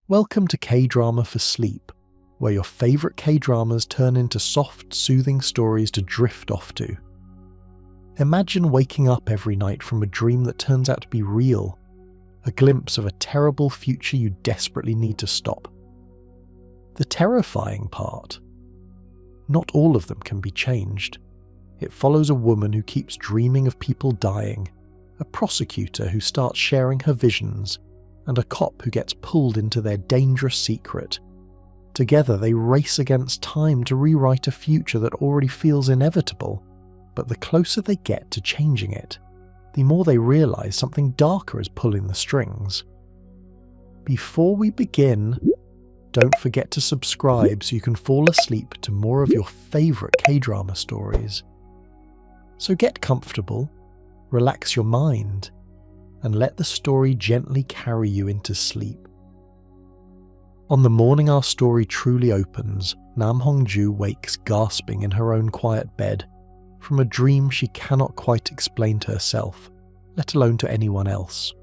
Welcome to K-Drama for Sleep, where your favourite K-dramas turn into soft, soothing stories to drift off to. Imagine waking up every night from a dream that turns out to be real, a glimpse of a terrible future you desperately need to stop. The terrifying part: not all of them can be changed. It follows a woman who keeps dreaming of people dying, a prosecutor who starts sharing her visions, and a cop who gets pulled into their dangerous secret. Together they race against time to rewrite a future that already feels inevitable, but the closer they get to changing it, the more they realise something darker is pulling the strings. Before we begin, don't forget to subscribe so you can fall asleep to more of your favourite K-drama stories. So get comfortable, relax your mind, and let the story gently carry you into sleep. On the morning our story truly opens, Nam Hongju wakes gasping in her own quiet bed from a dream she cannot quite explain to herself, let alone to anyone else.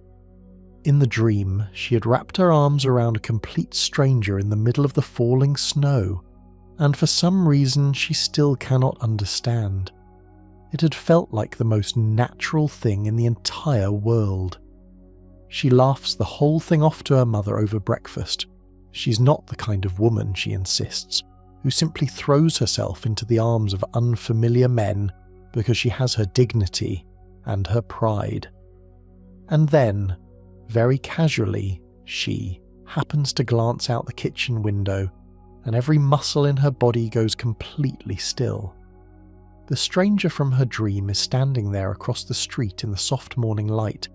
In the dream, she had wrapped her arms around a complete stranger in the middle of the falling snow, and for some reason she still cannot understand. It had felt like the most natural thing in the entire world. She laughs the whole thing off to her mother over breakfast. She's not the kind of woman, she insists, who simply throws herself into the arms of unfamiliar men because she has her dignity and her pride. And then, very casually, she happens to glance out the kitchen window, and every muscle in her body goes completely still. The stranger from her dream is standing there across the street in the soft morning light,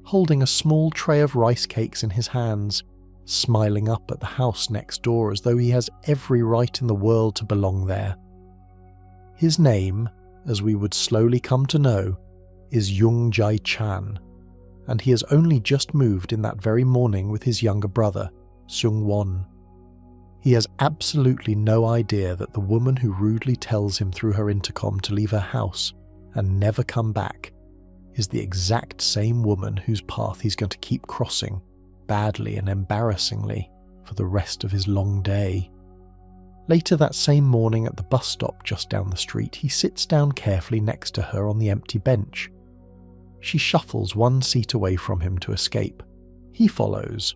holding a small tray of rice cakes in his hands, smiling up at the house next door as though he has every right in the world to belong there. His name, as we would slowly come to know, is Jung Jae-chan, and he has only just moved in that very morning with his younger brother, Seung-won. He has absolutely no idea that the woman who rudely tells him through her intercom to leave her house and never come back is the exact same woman whose path he's going to keep crossing, badly and embarrassingly, for the rest of his long day. Later that same morning at the bus stop just down the street, he sits down carefully next to her on the empty bench. She shuffles one seat away from him to escape. He follows.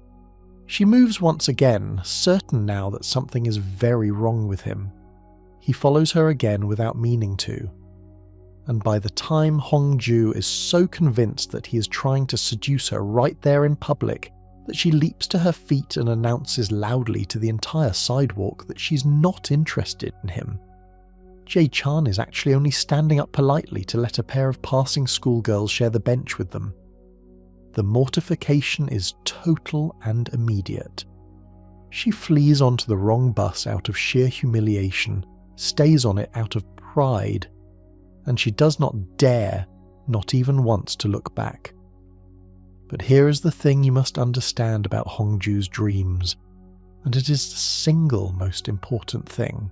She moves once again, certain now that something is very wrong with him. He follows her again without meaning to. And by the time Hongju is so convinced that he is trying to seduce her right there in public, that she leaps to her feet and announces loudly to the entire sidewalk that she's not interested in him. Jae-chan is actually only standing up politely to let a pair of passing schoolgirls share the bench with them. The mortification is total and immediate. She flees onto the wrong bus out of sheer humiliation, stays on it out of pride, and she does not dare, not even once, to look back. But here is the thing you must understand about Hongju's dreams, and it is the single most important thing.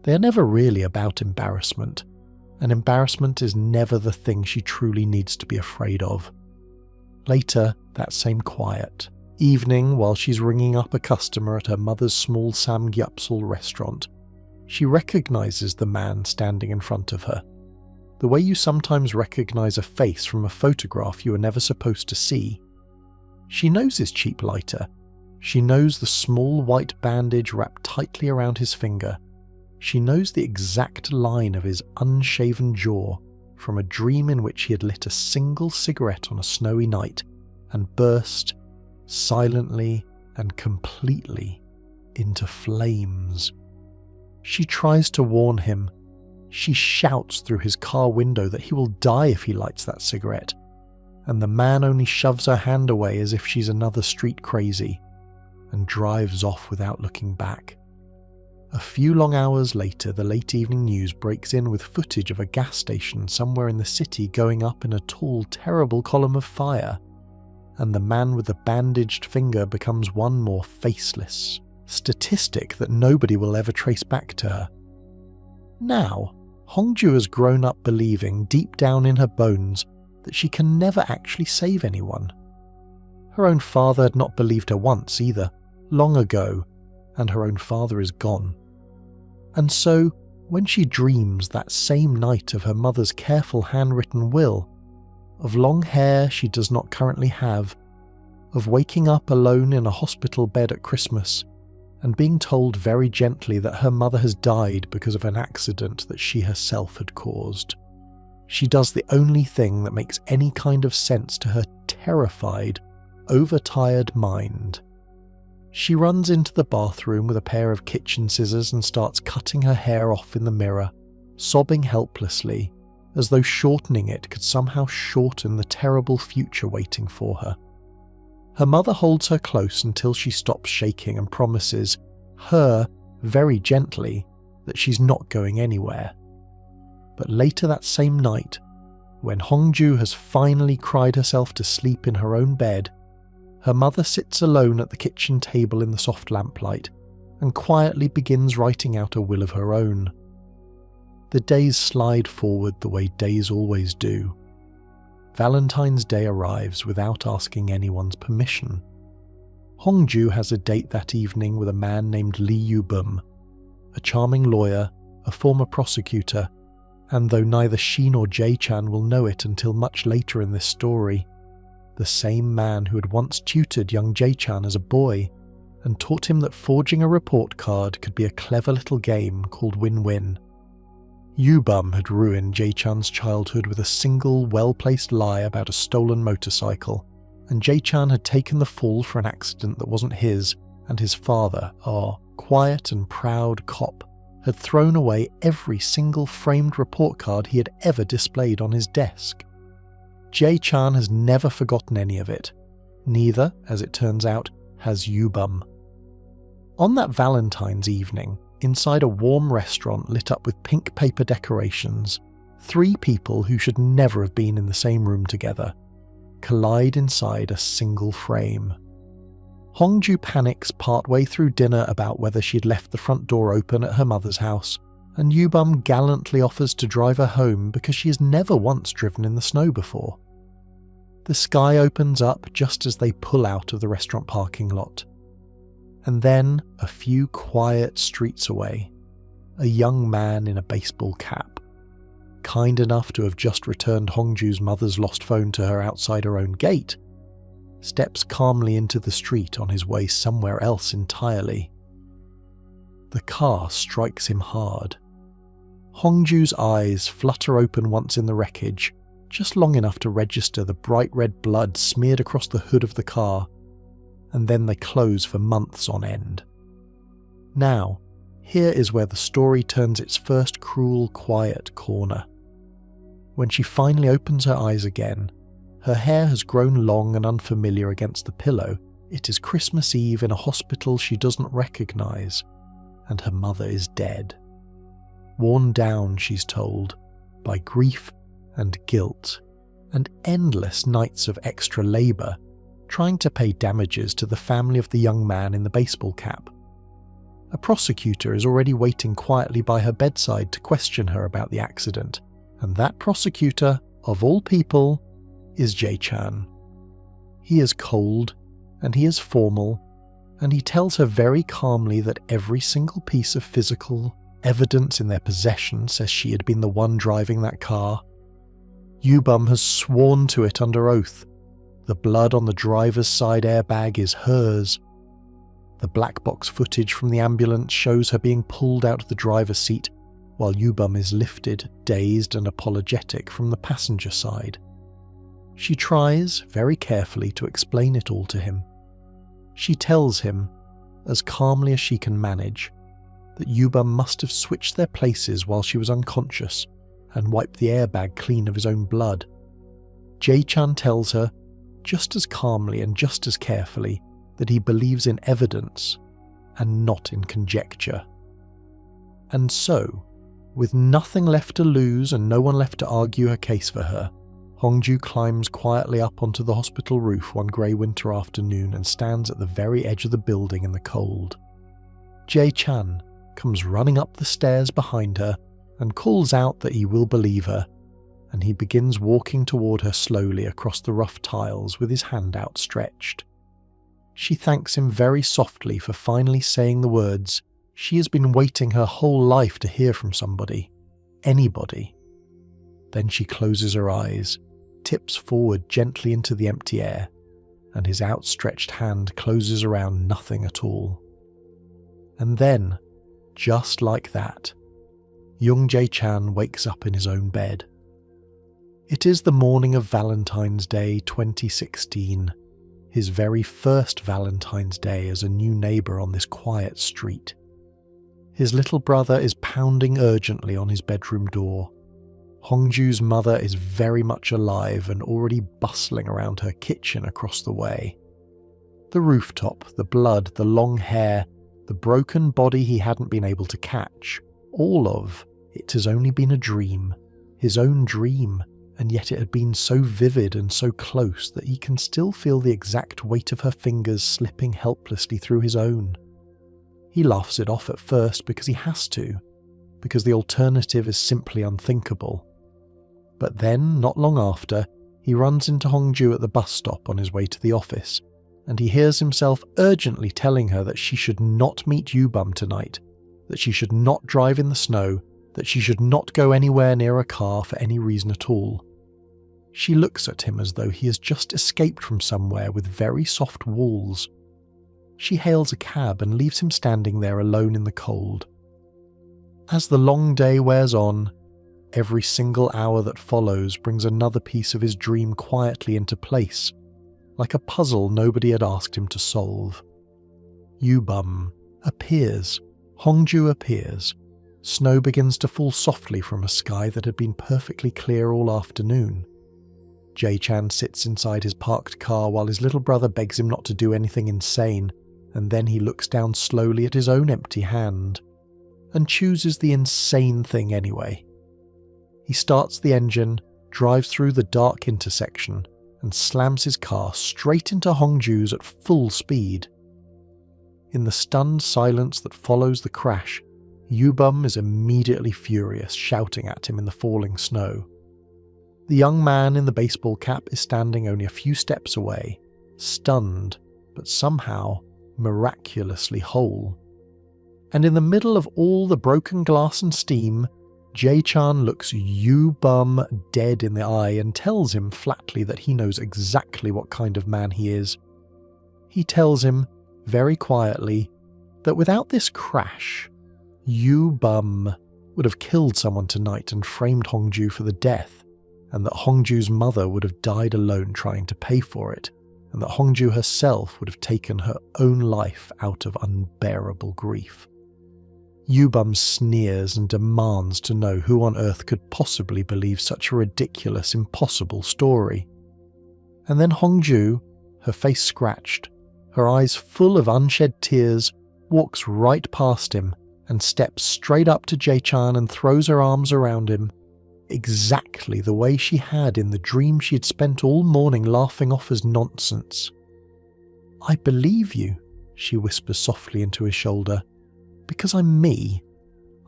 They are never really about embarrassment, and embarrassment is never the thing she truly needs to be afraid of. Later, that same quiet evening, while she's ringing up a customer at her mother's small samgyeopsal restaurant, she recognises the man standing in front of her. The way you sometimes recognise a face from a photograph you were never supposed to see. She knows his cheap lighter. She knows the small white bandage wrapped tightly around his finger. She knows the exact line of his unshaven jaw from a dream in which he had lit a single cigarette on a snowy night and burst, silently and completely, into flames. She tries to warn him. She shouts through his car window that he will die if he lights that cigarette, and the man only shoves her hand away as if she's another street crazy, and drives off without looking back. A few long hours later, the late evening news breaks in with footage of a gas station somewhere in the city going up in a tall, terrible column of fire, and the man with the bandaged finger becomes one more faceless statistic that nobody will ever trace back to her. Now, Hongju has grown up believing deep down in her bones that she can never actually save anyone. Her own father had not believed her once either, long ago, and her own father is gone. And so, when she dreams that same night of her mother's careful handwritten will, of long hair she does not currently have, of waking up alone in a hospital bed at Christmas, and being told very gently that her mother has died because of an accident that she herself had caused, she does the only thing that makes any kind of sense to her terrified, overtired mind. She runs into the bathroom with a pair of kitchen scissors and starts cutting her hair off in the mirror, sobbing helplessly, as though shortening it could somehow shorten the terrible future waiting for her. Her mother holds her close until she stops shaking and promises her, very gently, that she's not going anywhere. But later that same night, when Hongju has finally cried herself to sleep in her own bed, her mother sits alone at the kitchen table in the soft lamplight and quietly begins writing out a will of her own. The days slide forward the way days always do. Valentine's Day arrives without asking anyone's permission. Hongju has a date that evening with a man named Lee Yubum, a charming lawyer, a former prosecutor, and though neither she nor Jae-chan will know it until much later in this story, the same man who had once tutored young Jae-chan as a boy and taught him that forging a report card could be a clever little game called win-win. Yubum had ruined Jae-chan's childhood with a single well-placed lie about a stolen motorcycle, and Jae-chan had taken the fall for an accident that wasn't his, and his father, our quiet and proud cop, had thrown away every single framed report card he had ever displayed on his desk. Jae-chan has never forgotten any of it. Neither, as it turns out, has Yubum. On that Valentine's evening, inside a warm restaurant lit up with pink paper decorations, three people who should never have been in the same room together collide inside a single frame. Hongju panics partway through dinner about whether she'd left the front door open at her mother's house, and Yubum gallantly offers to drive her home because she has never once driven in the snow before. The sky opens up just as they pull out of the restaurant parking lot. And then, a few quiet streets away, a young man in a baseball cap, kind enough to have just returned Hongju's mother's lost phone to her outside her own gate, steps calmly into the street on his way somewhere else entirely. The car strikes him hard. Hongju's eyes flutter open once in the wreckage, just long enough to register the bright red blood smeared across the hood of the car, and then they close for months on end. Now, here is where the story turns its first cruel, quiet corner. When she finally opens her eyes again, her hair has grown long and unfamiliar against the pillow. It is Christmas Eve in a hospital she doesn't recognise, and her mother is dead. Worn down, she's told, by grief and guilt, and endless nights of extra labour, trying to pay damages to the family of the young man in the baseball cap. A prosecutor is already waiting quietly by her bedside to question her about the accident, and that prosecutor, of all people, is Jae-chan. He is cold, and he is formal, and he tells her very calmly that every single piece of physical evidence in their possession says she had been the one driving that car. Yubum has sworn to it under oath. The blood on the driver's side airbag is hers. The black box footage from the ambulance shows her being pulled out of the driver's seat while Yubum is lifted, dazed and apologetic, from the passenger side. She tries, very carefully, to explain it all to him. She tells him, as calmly as she can manage, that Yubum must have switched their places while she was unconscious and wiped the airbag clean of his own blood. Jae-chan tells her, just as calmly and just as carefully, that he believes in evidence and not in conjecture. And so, with nothing left to lose and no one left to argue her case for her, Hongju climbs quietly up onto the hospital roof one grey winter afternoon and stands at the very edge of the building in the cold. Jae-chan comes running up the stairs behind her and calls out that he will believe her, and he begins walking toward her slowly across the rough tiles with his hand outstretched. She thanks him very softly for finally saying the words she has been waiting her whole life to hear from somebody, anybody. Then she closes her eyes, tips forward gently into the empty air, and his outstretched hand closes around nothing at all. And then, just like that, young Jae-chan wakes up in his own bed. It is the morning of Valentine's Day 2016, his very first Valentine's Day as a new neighbour on this quiet street. His little brother is pounding urgently on his bedroom door. Hongju's mother is very much alive and already bustling around her kitchen across the way. The rooftop, the blood, the long hair, the broken body he hadn't been able to catch, all of it has only been a dream, his own dream, and yet it had been so vivid and so close that he can still feel the exact weight of her fingers slipping helplessly through his own. He laughs it off at first because he has to, because the alternative is simply unthinkable. But then, not long after, he runs into Hongju at the bus stop on his way to the office, and he hears himself urgently telling her that she should not meet Yubum tonight, that she should not drive in the snow, that she should not go anywhere near a car for any reason at all. She looks at him as though he has just escaped from somewhere with very soft walls. She hails a cab and leaves him standing there alone in the cold. As the long day wears on, every single hour that follows brings another piece of his dream quietly into place, like a puzzle nobody had asked him to solve. Yubum appears. Hongju appears. Snow begins to fall softly from a sky that had been perfectly clear all afternoon. Jae-chan sits inside his parked car while his little brother begs him not to do anything insane, and then he looks down slowly at his own empty hand, and chooses the insane thing anyway. He starts the engine, drives through the dark intersection, and slams his car straight into Hongju's at full speed. In the stunned silence that follows the crash, Yubum is immediately furious, shouting at him in the falling snow. The young man in the baseball cap is standing only a few steps away, stunned, but somehow miraculously whole. And in the middle of all the broken glass and steam, Jae-chan looks Yubum dead in the eye and tells him flatly that he knows exactly what kind of man he is. He tells him, very quietly, that without this crash, Yubum would have killed someone tonight and framed Hongju for the death, and that Hongju's mother would have died alone trying to pay for it, and that Hongju herself would have taken her own life out of unbearable grief. Yubum sneers and demands to know who on earth could possibly believe such a ridiculous, impossible story. And then Hongju, her face scratched, her eyes full of unshed tears, walks right past him and steps straight up to Jae-chan and throws her arms around him, exactly the way she had in the dream she had spent all morning laughing off as nonsense. "I believe you," she whispers softly into his shoulder. "Because I'm me,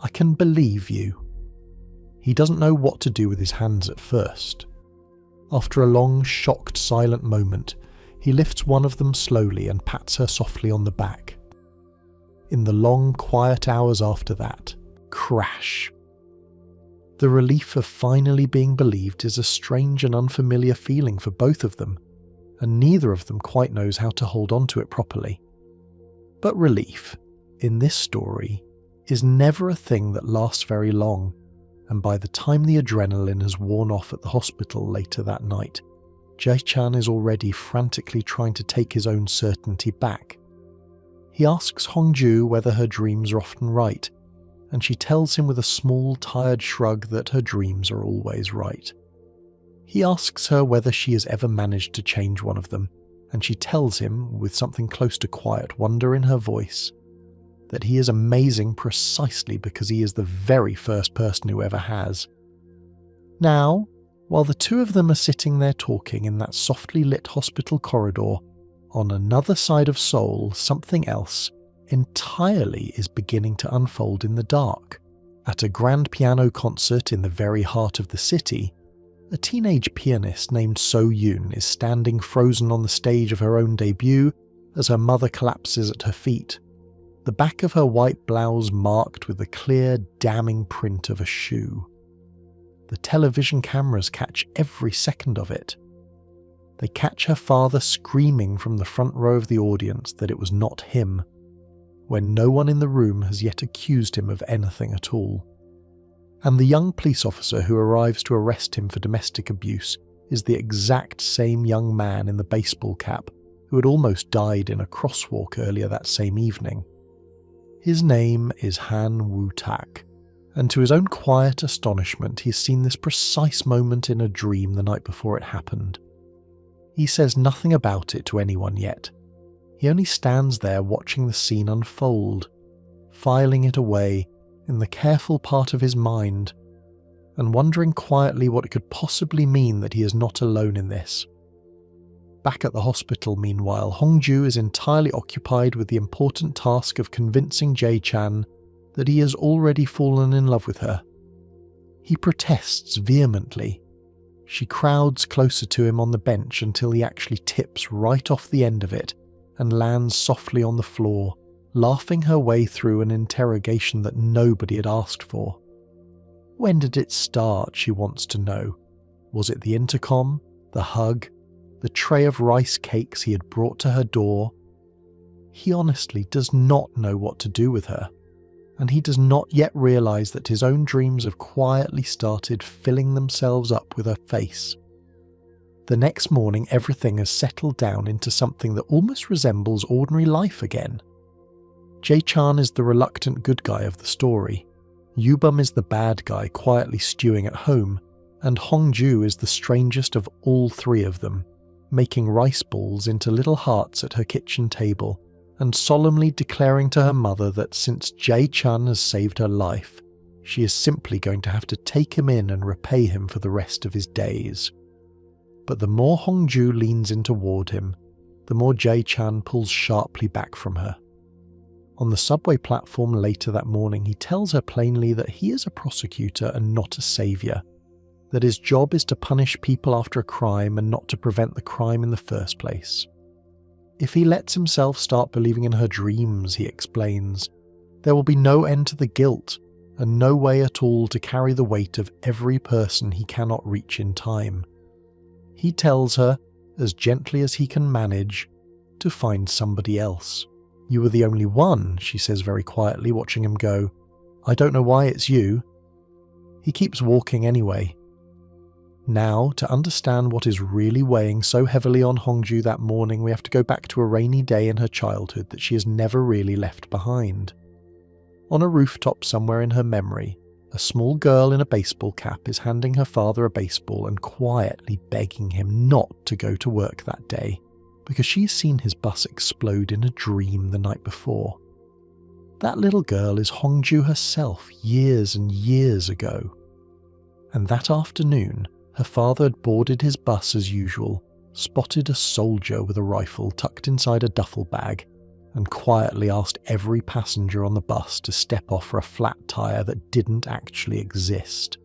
I can believe you." He doesn't know what to do with his hands at first. After a long, shocked, silent moment, he lifts one of them slowly and pats her softly on the back. In the long, quiet hours after that, crash. The relief of finally being believed is a strange and unfamiliar feeling for both of them, and neither of them quite knows how to hold on to it properly. But relief, in this story, is never a thing that lasts very long, and by the time the adrenaline has worn off at the hospital later that night, Jae-chan is already frantically trying to take his own certainty back. He asks Hongju whether her dreams are often right, and she tells him with a small, tired shrug that her dreams are always right. He asks her whether she has ever managed to change one of them, and she tells him, with something close to quiet wonder in her voice, that he is amazing precisely because he is the very first person who ever has. Now, while the two of them are sitting there talking in that softly lit hospital corridor, on another side of Seoul, something else entirely is beginning to unfold in the dark. At a grand piano concert in the very heart of the city, a teenage pianist named So-yoon is standing frozen on the stage of her own debut as her mother collapses at her feet, the back of her white blouse marked with the clear, damning print of a shoe. The television cameras catch every second of it. They catch her father screaming from the front row of the audience that it was not him, when no one in the room has yet accused him of anything at all. And the young police officer who arrives to arrest him for domestic abuse is the exact same young man in the baseball cap who had almost died in a crosswalk earlier that same evening. His name is Han Woo-tak, and to his own quiet astonishment he's seen this precise moment in a dream the night before it happened. He says nothing about it to anyone yet. He only stands there watching the scene unfold, filing it away in the careful part of his mind, and wondering quietly what it could possibly mean that he is not alone in this. Back at the hospital, meanwhile, Hongju is entirely occupied with the important task of convincing Jae-chan that he has already fallen in love with her. He protests vehemently. She crowds closer to him on the bench until he actually tips right off the end of it and lands softly on the floor, laughing her way through an interrogation that nobody had asked for. When did it start, she wants to know. Was it the intercom, the hug, the tray of rice cakes he had brought to her door? He honestly does not know what to do with her, and he does not yet realise that his own dreams have quietly started filling themselves up with her face. The next morning everything has settled down into something that almost resembles ordinary life again. Jae-chan is the reluctant good guy of the story, Yubum is the bad guy quietly stewing at home, and Hongju is the strangest of all three of them, making rice balls into little hearts at her kitchen table and solemnly declaring to her mother that since Jae-chan has saved her life, she is simply going to have to take him in and repay him for the rest of his days. But the more Hongju leans in toward him, the more Jae-chan pulls sharply back from her. On the subway platform later that morning, he tells her plainly that he is a prosecutor and not a saviour, that his job is to punish people after a crime and not to prevent the crime in the first place. If he lets himself start believing in her dreams, he explains, there will be no end to the guilt and no way at all to carry the weight of every person he cannot reach in time. He tells her, as gently as he can manage, to find somebody else. You were the only one, she says very quietly, watching him go. I don't know why it's you. He keeps walking anyway. Now, to understand what is really weighing so heavily on Hongju that morning, we have to go back to a rainy day in her childhood that she has never really left behind. On a rooftop somewhere in her memory, a small girl in a baseball cap is handing her father a baseball and quietly begging him not to go to work that day, because she's seen his bus explode in a dream the night before. That little girl is Hongju herself years and years ago. And that afternoon, her father had boarded his bus as usual, spotted a soldier with a rifle tucked inside a duffel bag, and quietly asked every passenger on the bus to step off for a flat tyre that didn't actually exist.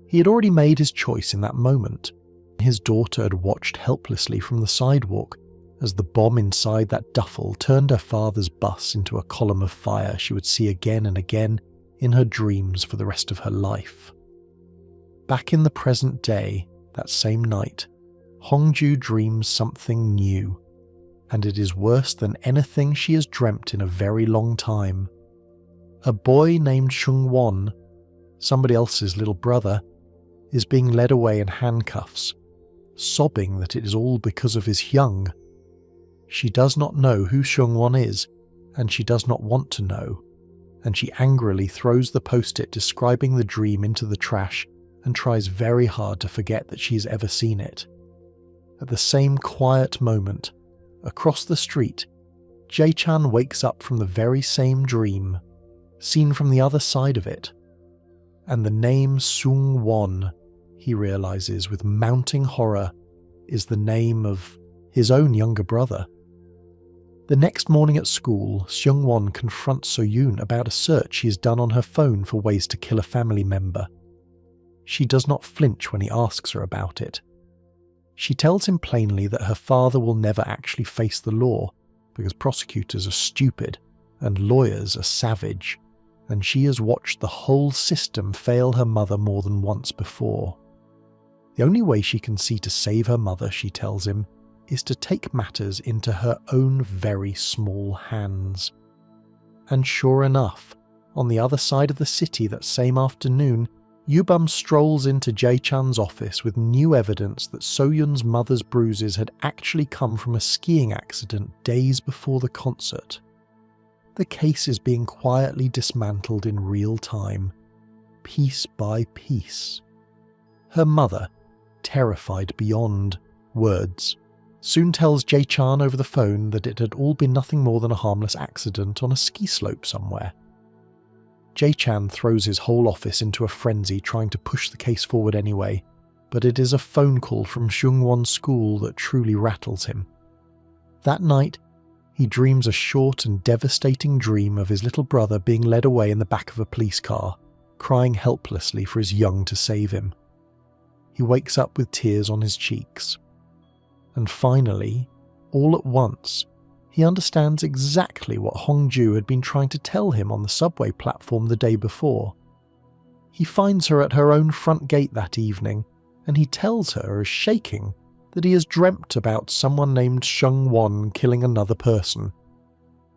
He had already made his choice in that moment. His daughter had watched helplessly from the sidewalk as the bomb inside that duffel turned her father's bus into a column of fire she would see again and again in her dreams for the rest of her life. Back in the present day, that same night, Hongju dreams something new, and it is worse than anything she has dreamt in a very long time. A boy named Shung-won, somebody else's little brother, is being led away in handcuffs, sobbing that it is all because of his Hyung. She does not know who Shung-won is, and she does not want to know, and she angrily throws the post-it describing the dream into the trash and tries very hard to forget that she has ever seen it. At the same quiet moment, across the street, Jae-chan wakes up from the very same dream, seen from the other side of it. And the name Sung-won, he realises with mounting horror, is the name of his own younger brother. The next morning at school, Seung-won confronts So-yoon about a search he has done on her phone for ways to kill a family member. She does not flinch when he asks her about it. She tells him plainly that her father will never actually face the law, because prosecutors are stupid and lawyers are savage, and she has watched the whole system fail her mother more than once before. The only way she can see to save her mother, she tells him, is to take matters into her own very small hands. And sure enough, on the other side of the city that same afternoon, Yubum strolls into Jae-chan's office with new evidence that So-yun's mother's bruises had actually come from a skiing accident days before the concert. The case is being quietly dismantled in real time, piece by piece. Her mother, terrified beyond words, soon tells Jae-chan over the phone that it had all been nothing more than a harmless accident on a ski slope somewhere. Jae-chan throws his whole office into a frenzy trying to push the case forward anyway, but it is a phone call from Seung-won's school that truly rattles him. That night, he dreams a short and devastating dream of his little brother being led away in the back of a police car, crying helplessly for his young to save him. He wakes up with tears on his cheeks. And finally, all at once, he understands exactly what Hongju had been trying to tell him on the subway platform the day before. He finds her at her own front gate that evening, and he tells her, as shaking, that he has dreamt about someone named Seung-won killing another person.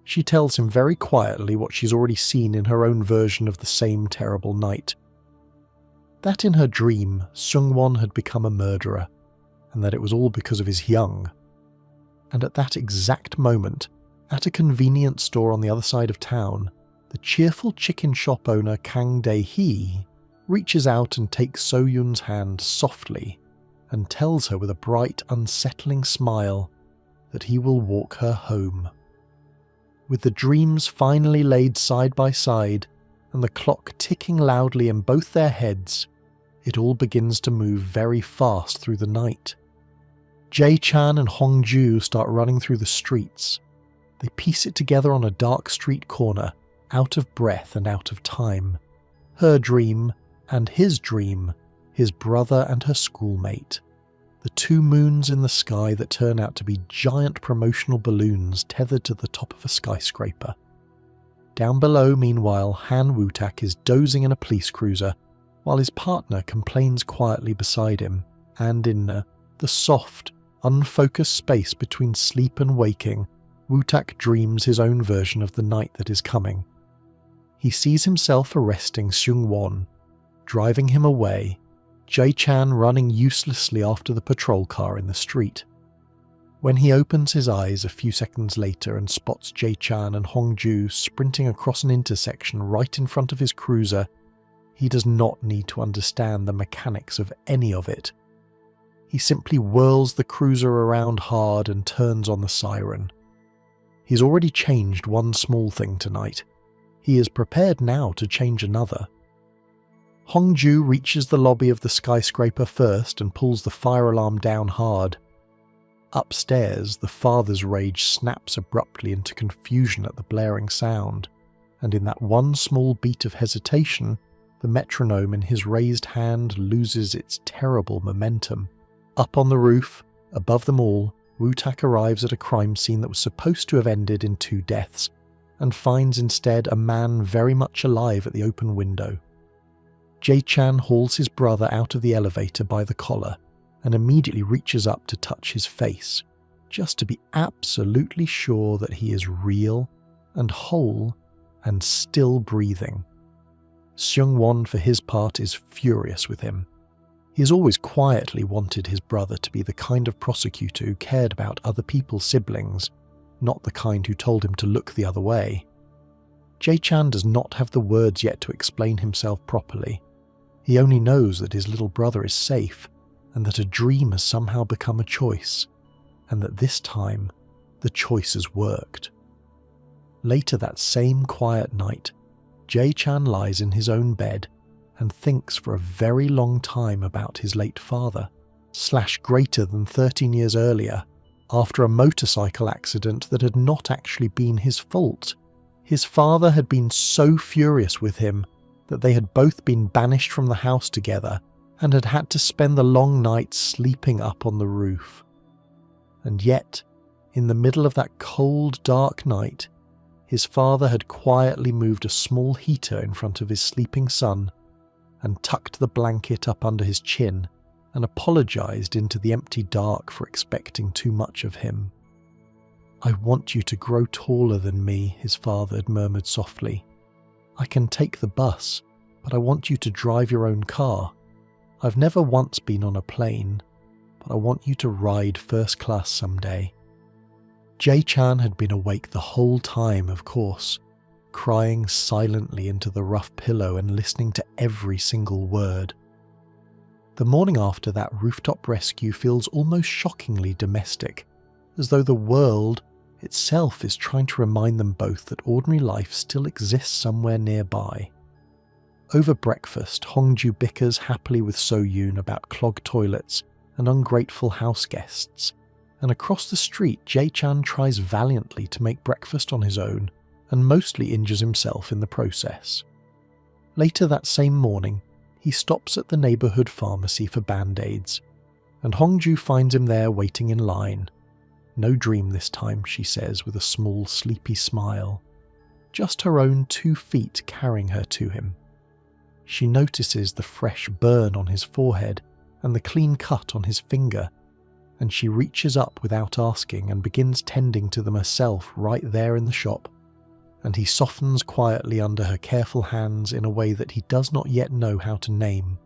She tells him very quietly what she's already seen in her own version of the same terrible night. That in her dream, Seung-won had become a murderer, and that it was all because of his young. And at that exact moment, at a convenience store on the other side of town, the cheerful chicken shop owner Kang Dae-hee reaches out and takes So-yun's hand softly and tells her with a bright, unsettling smile that he will walk her home. With the dreams finally laid side by side and the clock ticking loudly in both their heads, it all begins to move very fast through the night. Jae-chan and Hongju start running through the streets. They piece it together on a dark street corner, out of breath and out of time. Her dream and his dream, his brother and her schoolmate. The two moons in the sky that turn out to be giant promotional balloons tethered to the top of a skyscraper. Down below, meanwhile, Han Woo-tak is dozing in a police cruiser, while his partner complains quietly beside him, and in the soft, unfocused space between sleep and waking, Woo-tak dreams his own version of the night that is coming. He sees himself arresting Seung-won, driving him away, Jae-chan running uselessly after the patrol car in the street. When he opens his eyes a few seconds later and spots Jae-chan and Hongju sprinting across an intersection right in front of his cruiser, he does not need to understand the mechanics of any of it. He simply whirls the cruiser around hard and turns on the siren. He's already changed one small thing tonight. He is prepared now to change another. Hongju reaches the lobby of the skyscraper first and pulls the fire alarm down hard. Upstairs, the father's rage snaps abruptly into confusion at the blaring sound, and in that one small beat of hesitation, the metronome in his raised hand loses its terrible momentum. Up on the roof, above them all, Woo-tak arrives at a crime scene that was supposed to have ended in 2 deaths, and finds instead a man very much alive at the open window. Jae-chan hauls his brother out of the elevator by the collar, and immediately reaches up to touch his face, just to be absolutely sure that he is real and whole and still breathing. Seung-won, for his part, is furious with him. He has always quietly wanted his brother to be the kind of prosecutor who cared about other people's siblings, not the kind who told him to look the other way. Jae-chan does not have the words yet to explain himself properly. He only knows that his little brother is safe, and that a dream has somehow become a choice, and that this time the choice has worked. Later that same quiet night, Jae-chan lies in his own bed and thinks for a very long time about his late father, greater than 13 years earlier, after a motorcycle accident that had not actually been his fault. His father had been so furious with him that they had both been banished from the house together and had had to spend the long nights sleeping up on the roof. And yet, in the middle of that cold, dark night, his father had quietly moved a small heater in front of his sleeping son and tucked the blanket up under his chin and apologized into the empty dark for expecting too much of him. "I want you to grow taller than me," his father had murmured softly. "I can take the bus, but I want you to drive your own car. I've never once been on a plane, but I want you to ride first class someday." Jae-chan had been awake the whole time, of course, crying silently into the rough pillow and listening to every single word. The morning after that rooftop rescue feels almost shockingly domestic, as though the world itself is trying to remind them both that ordinary life still exists somewhere nearby. Over breakfast, Hongju bickers happily with So-yoon about clogged toilets and ungrateful house guests, and across the street Jae-chan tries valiantly to make breakfast on his own and mostly injures himself in the process. Later that same morning, he stops at the neighbourhood pharmacy for band-aids, and Hongju finds him there waiting in line. No dream this time, she says with a small sleepy smile. Just her own 2 feet carrying her to him. She notices the fresh burn on his forehead and the clean cut on his finger, and she reaches up without asking and begins tending to them herself right there in the shop, and he softens quietly under her careful hands in a way that he does not yet know how to name.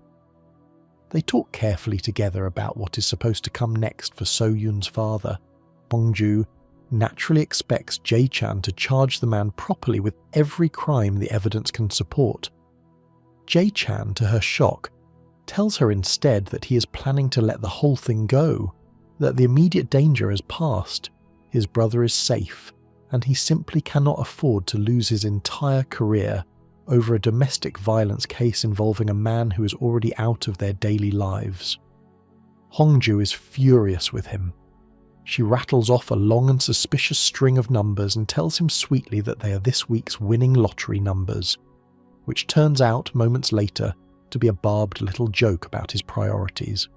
They talk carefully together about what is supposed to come next for So-yoon's father. Hongju naturally expects Jae-chan to charge the man properly with every crime the evidence can support. Jae-chan, to her shock, tells her instead that he is planning to let the whole thing go, that the immediate danger has passed, his brother is safe, and he simply cannot afford to lose his entire career over a domestic violence case involving a man who is already out of their daily lives. Hongju is furious with him. She rattles off a long and suspicious string of numbers and tells him sweetly that they are this week's winning lottery numbers, which turns out moments later to be a barbed little joke about his priorities.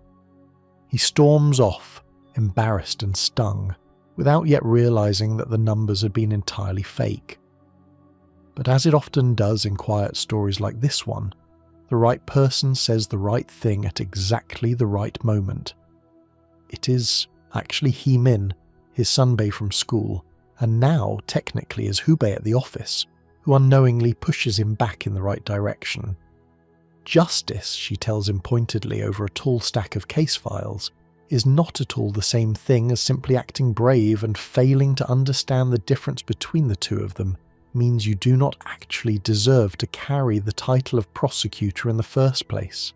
He storms off, embarrassed and stung, without yet realizing that the numbers had been entirely fake. But as it often does in quiet stories like this one, the right person says the right thing at exactly the right moment. It is actually Hee-min, his sunbae from school, and now technically is Hubei at the office, who unknowingly pushes him back in the right direction. Justice, she tells him pointedly over a tall stack of case files, is not at all the same thing as simply acting brave, and failing to understand the difference between the two of them means you do not actually deserve to carry the title of prosecutor in the first place.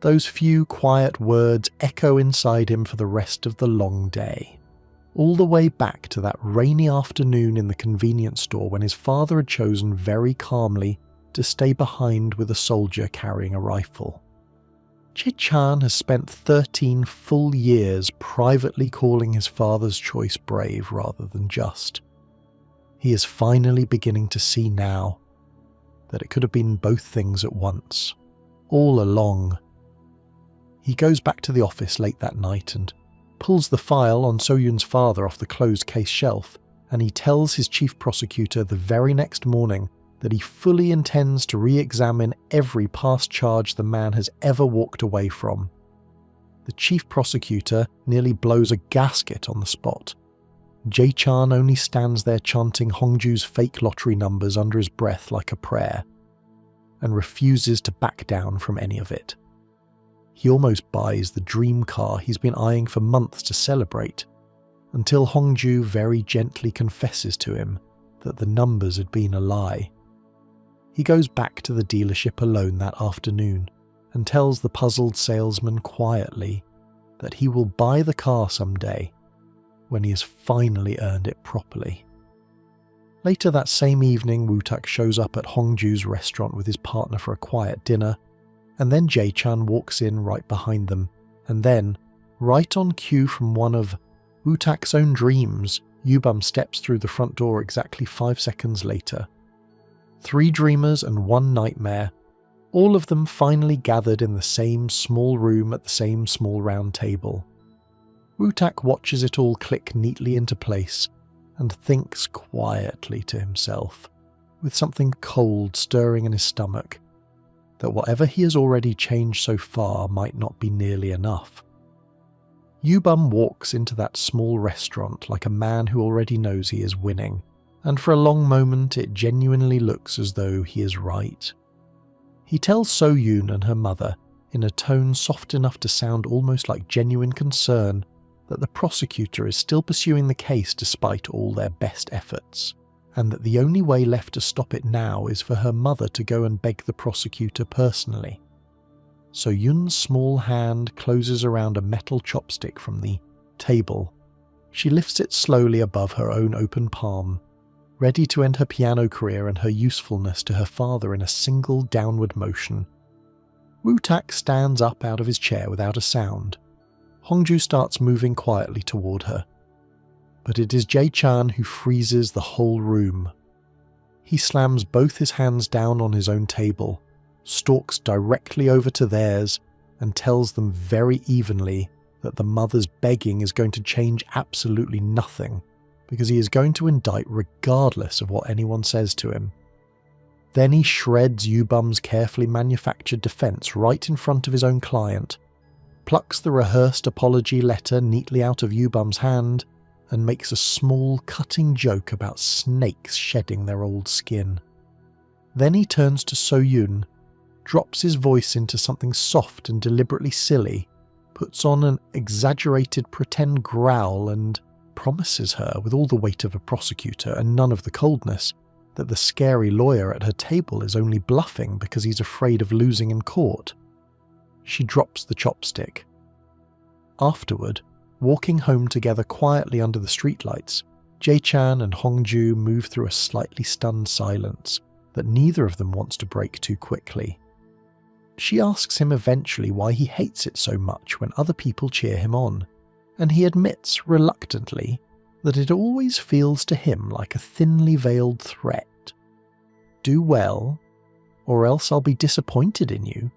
Those few quiet words echo inside him for the rest of the long day, all the way back to that rainy afternoon in the convenience store when his father had chosen very calmly to stay behind with a soldier carrying a rifle. Jae-chan has spent 13 full years privately calling his father's choice brave rather than just. He is finally beginning to see now that it could have been both things at once, all along. He goes back to the office late that night and pulls the file on So-yoon's father off the closed case shelf, and he tells his chief prosecutor the very next morning that he fully intends to re-examine every past charge the man has ever walked away from. The chief prosecutor nearly blows a gasket on the spot. Jae-chan only stands there chanting Hongju's fake lottery numbers under his breath like a prayer, and refuses to back down from any of it. He almost buys the dream car he's been eyeing for months to celebrate, until Hongju very gently confesses to him that the numbers had been a lie. He goes back to the dealership alone that afternoon and tells the puzzled salesman quietly that he will buy the car someday when he has finally earned it properly. Later that same evening, Woo-tak shows up at Hongju's restaurant with his partner for a quiet dinner, and then Jae-chan walks in right behind them, and then, right on cue from one of Woo-tak's own dreams, Yubam steps through the front door exactly 5 seconds later. 3 dreamers and 1 nightmare, all of them finally gathered in the same small room at the same small round table. Wu-Tak watches it all click neatly into place and thinks quietly to himself, with something cold stirring in his stomach, that whatever he has already changed so far might not be nearly enough. Yubum walks into that small restaurant like a man who already knows he is winning, and for a long moment it genuinely looks as though he is right. He tells So-yoon and her mother, in a tone soft enough to sound almost like genuine concern, that the prosecutor is still pursuing the case despite all their best efforts, and that the only way left to stop it now is for her mother to go and beg the prosecutor personally. So-yoon's small hand closes around a metal chopstick from the table. She lifts it slowly above her own open palm, ready to end her piano career and her usefulness to her father in a single downward motion. Wu-Tak stands up out of his chair without a sound. Hongju starts moving quietly toward her. But it is Jae-chan who freezes the whole room. He slams both his hands down on his own table, stalks directly over to theirs, and tells them very evenly that the mother's begging is going to change absolutely nothing, because he is going to indict regardless of what anyone says to him. Then he shreds Yubum's carefully manufactured defense right in front of his own client, plucks the rehearsed apology letter neatly out of Yubum's hand, and makes a small, cutting joke about snakes shedding their old skin. Then he turns to So-yoon, drops his voice into something soft and deliberately silly, puts on an exaggerated pretend growl, and promises her, with all the weight of a prosecutor and none of the coldness, that the scary lawyer at her table is only bluffing because he's afraid of losing in court. She drops the chopstick. Afterward, walking home together quietly under the streetlights, Jae-chan and Hongju move through a slightly stunned silence that neither of them wants to break too quickly. She asks him eventually why he hates it so much when other people cheer him on, and he admits reluctantly that it always feels to him like a thinly veiled threat. Do well, or else I'll be disappointed in you.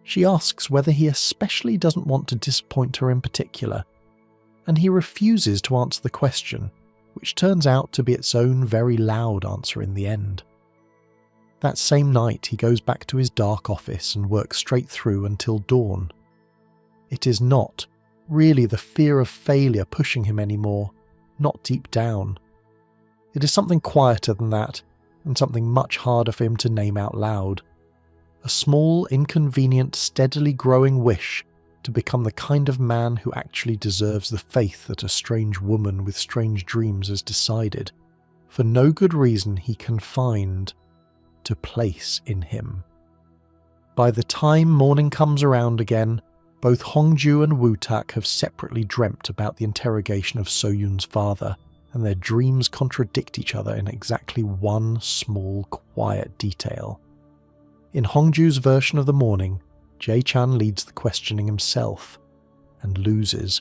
She asks whether he especially doesn't want to disappoint her in particular, and he refuses to answer the question, which turns out to be its own very loud answer in the end. That same night he goes back to his dark office and works straight through until dawn. It is not really the fear of failure pushing him anymore, not deep down. It is something quieter than that, and something much harder for him to name out loud. A small, inconvenient, steadily growing wish to become the kind of man who actually deserves the faith that a strange woman with strange dreams has decided, for no good reason he can find, to place in him. By the time morning comes around again, both Hongju and Wu-Tak have separately dreamt about the interrogation of So-yoon's father, and their dreams contradict each other in exactly one small, quiet detail. In Hongju's version of the morning, Jae-chan leads the questioning himself, and loses.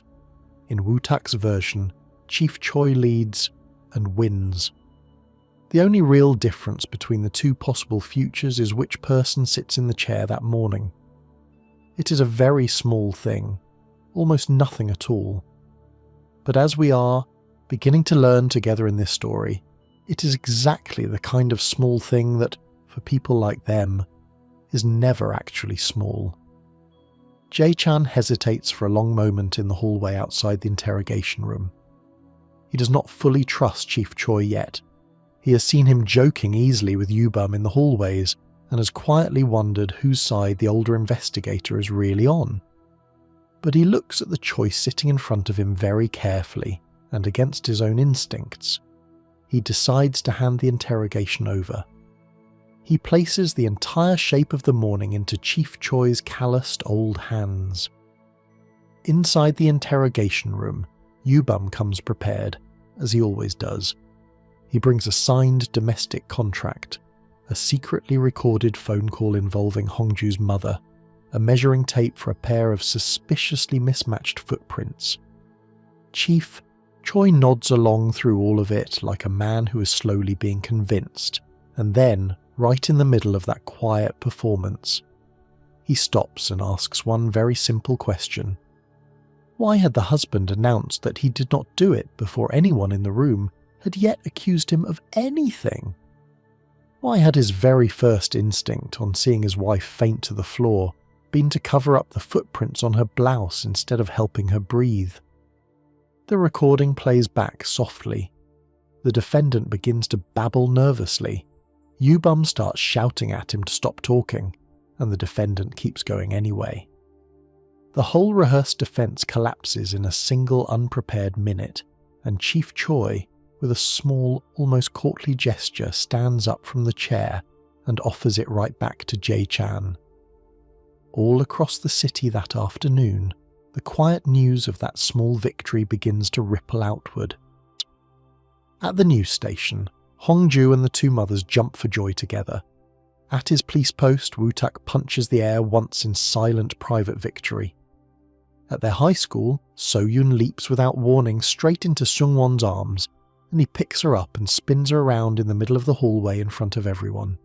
In Wu-Tak's version, Chief Choi leads, and wins. The only real difference between the two possible futures is which person sits in the chair that morning. It is a very small thing, almost nothing at all. But as we are beginning to learn together in this story, it is exactly the kind of small thing that, for people like them, is never actually small. Jae-chan hesitates for a long moment in the hallway outside the interrogation room. He does not fully trust Chief Choi yet. He has seen him joking easily with Yubum in the hallways, and has quietly wondered whose side the older investigator is really on. But he looks at the choice sitting in front of him very carefully, and against his own instincts, he decides to hand the interrogation over. He places the entire shape of the morning into Chief Choi's calloused old hands. Inside the interrogation room, Yubum comes prepared, as he always does. He brings a signed domestic contract, a secretly recorded phone call involving Hongju's mother, a measuring tape for a pair of suspiciously mismatched footprints. Chief Choi nods along through all of it like a man who is slowly being convinced, and then, right in the middle of that quiet performance, he stops and asks one very simple question. Why had the husband announced that he did not do it before anyone in the room had yet accused him of anything? Why had his very first instinct on seeing his wife faint to the floor been to cover up the footprints on her blouse instead of helping her breathe? The recording plays back softly. The defendant begins to babble nervously. Yubum starts shouting at him to stop talking, and the defendant keeps going anyway. The whole rehearsed defense collapses in a single unprepared minute, and Chief Choi, with a small, almost courtly gesture, stands up from the chair and offers it right back to Jae-chan. All across the city that afternoon, the quiet news of that small victory begins to ripple outward. At the news station, Hongju and the two mothers jump for joy together. At his police post, Woo-tak punches the air once in silent private victory. At their high school, So-yoon leaps without warning straight into Seung-won's arms, and he picks her up and spins her around in the middle of the hallway in front of everyone.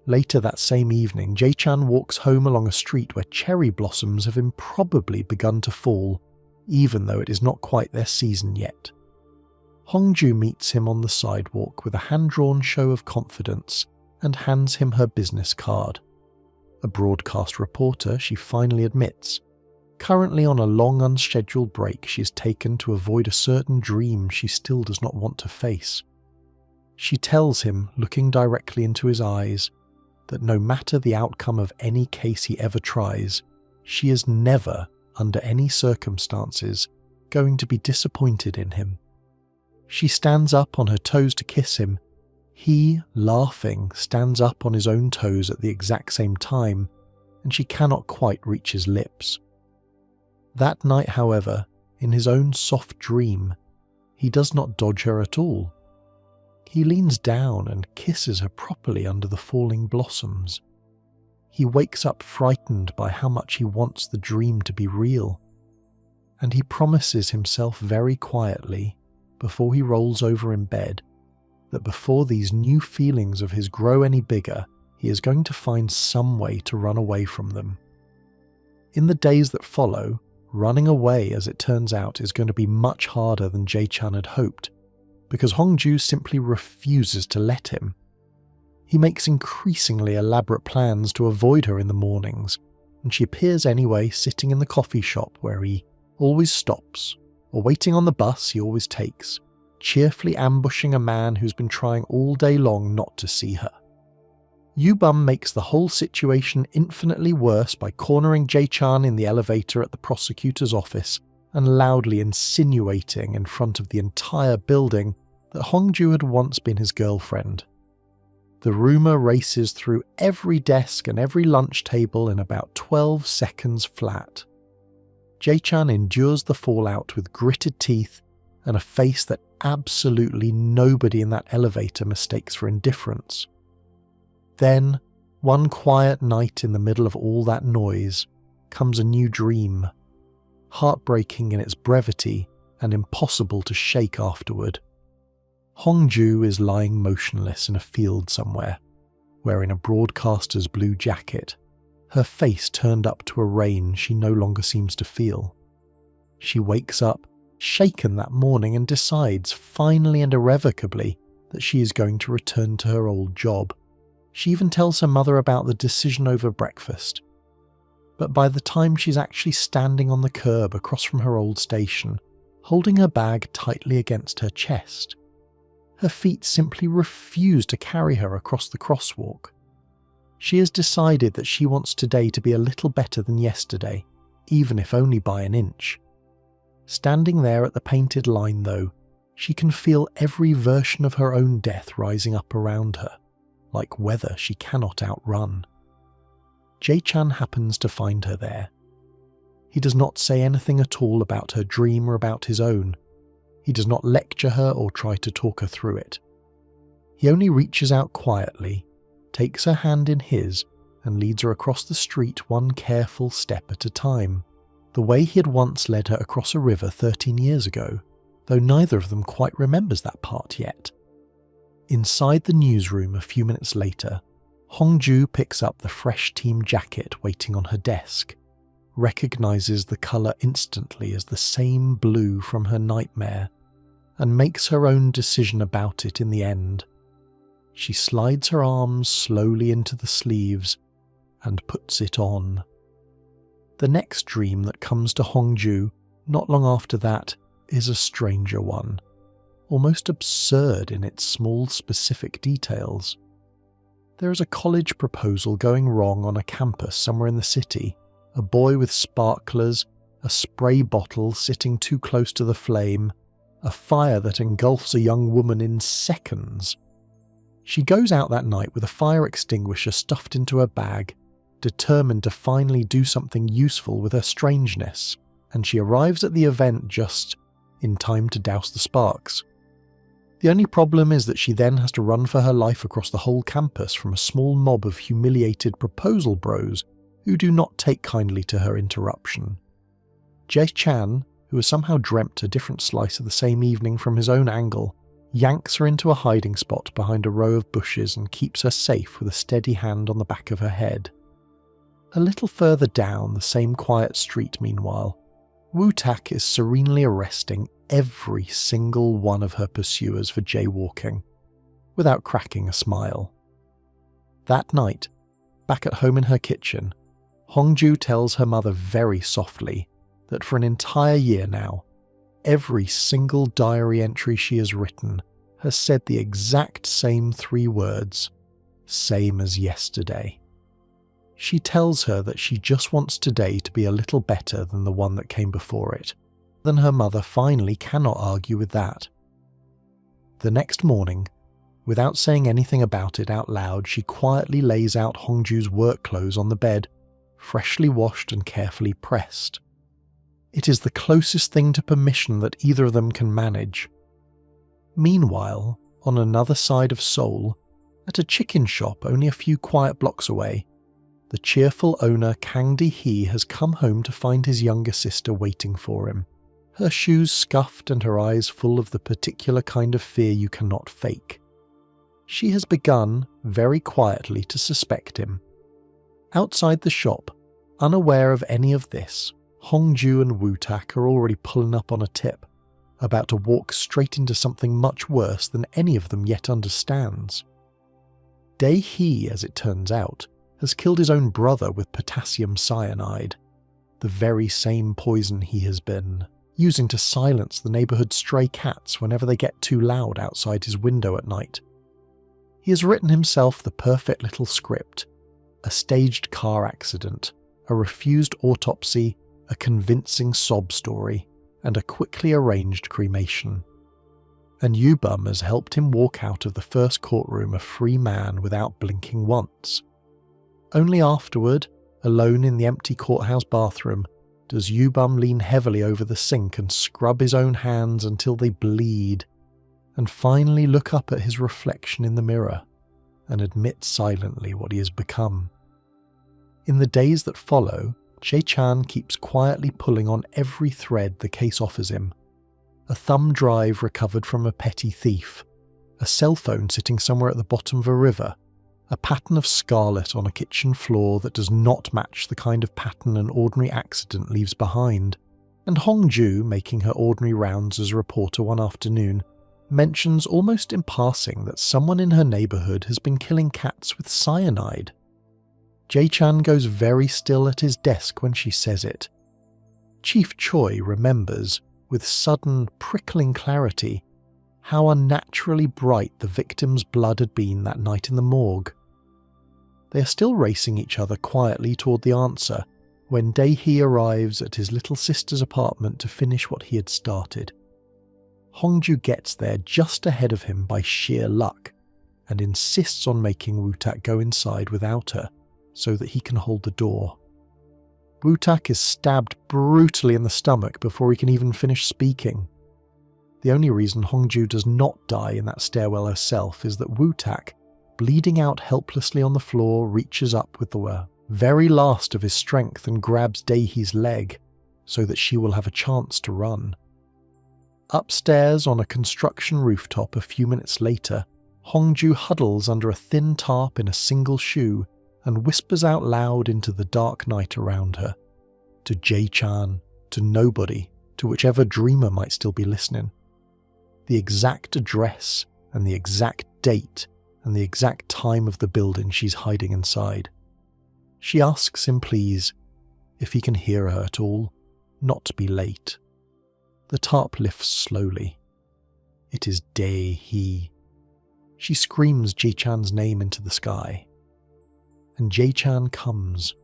Later that same evening, Jae-chan walks home along a street where cherry blossoms have improbably begun to fall, even though it is not quite their season yet. Hongju meets him on the sidewalk with a hand-drawn show of confidence and hands him her business card. A broadcast reporter, she finally admits. Currently on a long unscheduled break she has taken to avoid a certain dream she still does not want to face. She tells him, looking directly into his eyes, that no matter the outcome of any case he ever tries, she is never, under any circumstances, going to be disappointed in him. She stands up on her toes to kiss him. He, laughing, stands up on his own toes at the exact same time, and she cannot quite reach his lips. That night, however, in his own soft dream, he does not dodge her at all. He leans down and kisses her properly under the falling blossoms. He wakes up frightened by how much he wants the dream to be real, and he promises himself very quietly, before he rolls over in bed, that before these new feelings of his grow any bigger, he is going to find some way to run away from them. In the days that follow, running away, as it turns out, is going to be much harder than Jae-chan had hoped, because Hongju simply refuses to let him. He makes increasingly elaborate plans to avoid her in the mornings, and she appears anyway sitting in the coffee shop where he always stops, or waiting on the bus he always takes, cheerfully ambushing a man who's been trying all day long not to see her. Yubum makes the whole situation infinitely worse by cornering Jae-chan in the elevator at the prosecutor's office and loudly insinuating in front of the entire building that Hongju had once been his girlfriend. The rumour races through every desk and every lunch table in about 12 seconds flat. Jae-chan endures the fallout with gritted teeth and a face that absolutely nobody in that elevator mistakes for indifference. Then, one quiet night in the middle of all that noise, comes a new dream, heartbreaking in its brevity and impossible to shake afterward. Hongju is lying motionless in a field somewhere, wearing a broadcaster's blue jacket, her face turned up to a rain she no longer seems to feel. She wakes up, shaken that morning, and decides, finally and irrevocably, that she is going to return to her old job. She even tells her mother about the decision over breakfast. But by the time she's actually standing on the curb across from her old station, holding her bag tightly against her chest, her feet simply refuse to carry her across the crosswalk. She has decided that she wants today to be a little better than yesterday, even if only by an inch. Standing there at the painted line, though, she can feel every version of her own death rising up around her, like weather she cannot outrun. Jae-chan happens to find her there. He does not say anything at all about her dream or about his own. He does not lecture her or try to talk her through it. He only reaches out quietly, takes her hand in his, and leads her across the street one careful step at a time, the way he had once led her across a river 13 years ago, though neither of them quite remembers that part yet. Inside the newsroom a few minutes later, Hongju picks up the fresh team jacket waiting on her desk. recognizes the colour instantly as the same blue from her nightmare and makes her own decision about it in the end. She slides her arms slowly into the sleeves and puts it on. The next dream that comes to Hongju, not long after that, is a stranger one, almost absurd in its small specific details. There is a college proposal going wrong on a campus somewhere in the city, a boy with sparklers, a spray bottle sitting too close to the flame, a fire that engulfs a young woman in seconds. She goes out that night with a fire extinguisher stuffed into her bag, determined to finally do something useful with her strangeness, and she arrives at the event just in time to douse the sparks. The only problem is that she then has to run for her life across the whole campus from a small mob of humiliated proposal bros who do not take kindly to her interruption. Jae-chan, who has somehow dreamt a different slice of the same evening from his own angle, yanks her into a hiding spot behind a row of bushes and keeps her safe with a steady hand on the back of her head. A little further down the same quiet street, meanwhile, Wu-tak is serenely arresting every single one of her pursuers for jaywalking, without cracking a smile. That night, back at home in her kitchen, Hongju tells her mother very softly that for an entire year now, every single diary entry she has written has said the exact same 3 words, same as yesterday. She tells her that she just wants today to be a little better than the one that came before it. Then her mother finally cannot argue with that. The next morning, without saying anything about it out loud, she quietly lays out Hongju's work clothes on the bed, freshly washed and carefully pressed. It is the closest thing to permission that either of them can manage. Meanwhile, on another side of Seoul, at a chicken shop only a few quiet blocks away, the cheerful owner Kang Di-hee has come home to find his younger sister waiting for him, her shoes scuffed and her eyes full of the particular kind of fear you cannot fake. She has begun, very quietly, to suspect him. Outside the shop, unaware of any of this, Hongju and Wu-tak are already pulling up on a tip, about to walk straight into something much worse than any of them yet understands. Dae-hee, as it turns out, has killed his own brother with potassium cyanide, the very same poison he has been using to silence the neighbourhood's stray cats whenever they get too loud outside his window at night. He has written himself the perfect little script, a staged car accident, a refused autopsy, a convincing sob story, and a quickly arranged cremation. And Yubum has helped him walk out of the first courtroom a free man without blinking once. Only afterward, alone in the empty courthouse bathroom, does Yubum lean heavily over the sink and scrub his own hands until they bleed, and finally look up at his reflection in the mirror and admit silently what he has become. In the days that follow, Jae-chan keeps quietly pulling on every thread the case offers him. A thumb drive recovered from a petty thief, a cell phone sitting somewhere at the bottom of a river, a pattern of scarlet on a kitchen floor that does not match the kind of pattern an ordinary accident leaves behind, and Hongju, making her ordinary rounds as a reporter one afternoon, mentions almost in passing that someone in her neighbourhood has been killing cats with cyanide. Jae-chan goes very still at his desk when she says it. Chief Choi remembers, with sudden, prickling clarity, how unnaturally bright the victim's blood had been that night in the morgue. They are still racing each other quietly toward the answer when Dae-hee arrives at his little sister's apartment to finish what he had started. Hongju gets there just ahead of him by sheer luck and insists on making Wu-tak go inside without her so that he can hold the door. Wu-tak is stabbed brutally in the stomach before he can even finish speaking. The only reason Hongju does not die in that stairwell herself is that Wu-tak, bleeding out helplessly on the floor, reaches up with the very last of his strength and grabs Dae-hee's leg so that she will have a chance to run. Upstairs on a construction rooftop a few minutes later, Hongju huddles under a thin tarp in a single shoe and whispers out loud into the dark night around her. to Jae-chan, to nobody, to whichever dreamer might still be listening. The exact address and the exact date and the exact time of the building she's hiding inside. She asks him, please, if he can hear her at all, not to be late. The tarp lifts slowly. It is Dae-hee. She screams Jae-chan's name into the sky. And Jae-chan comes.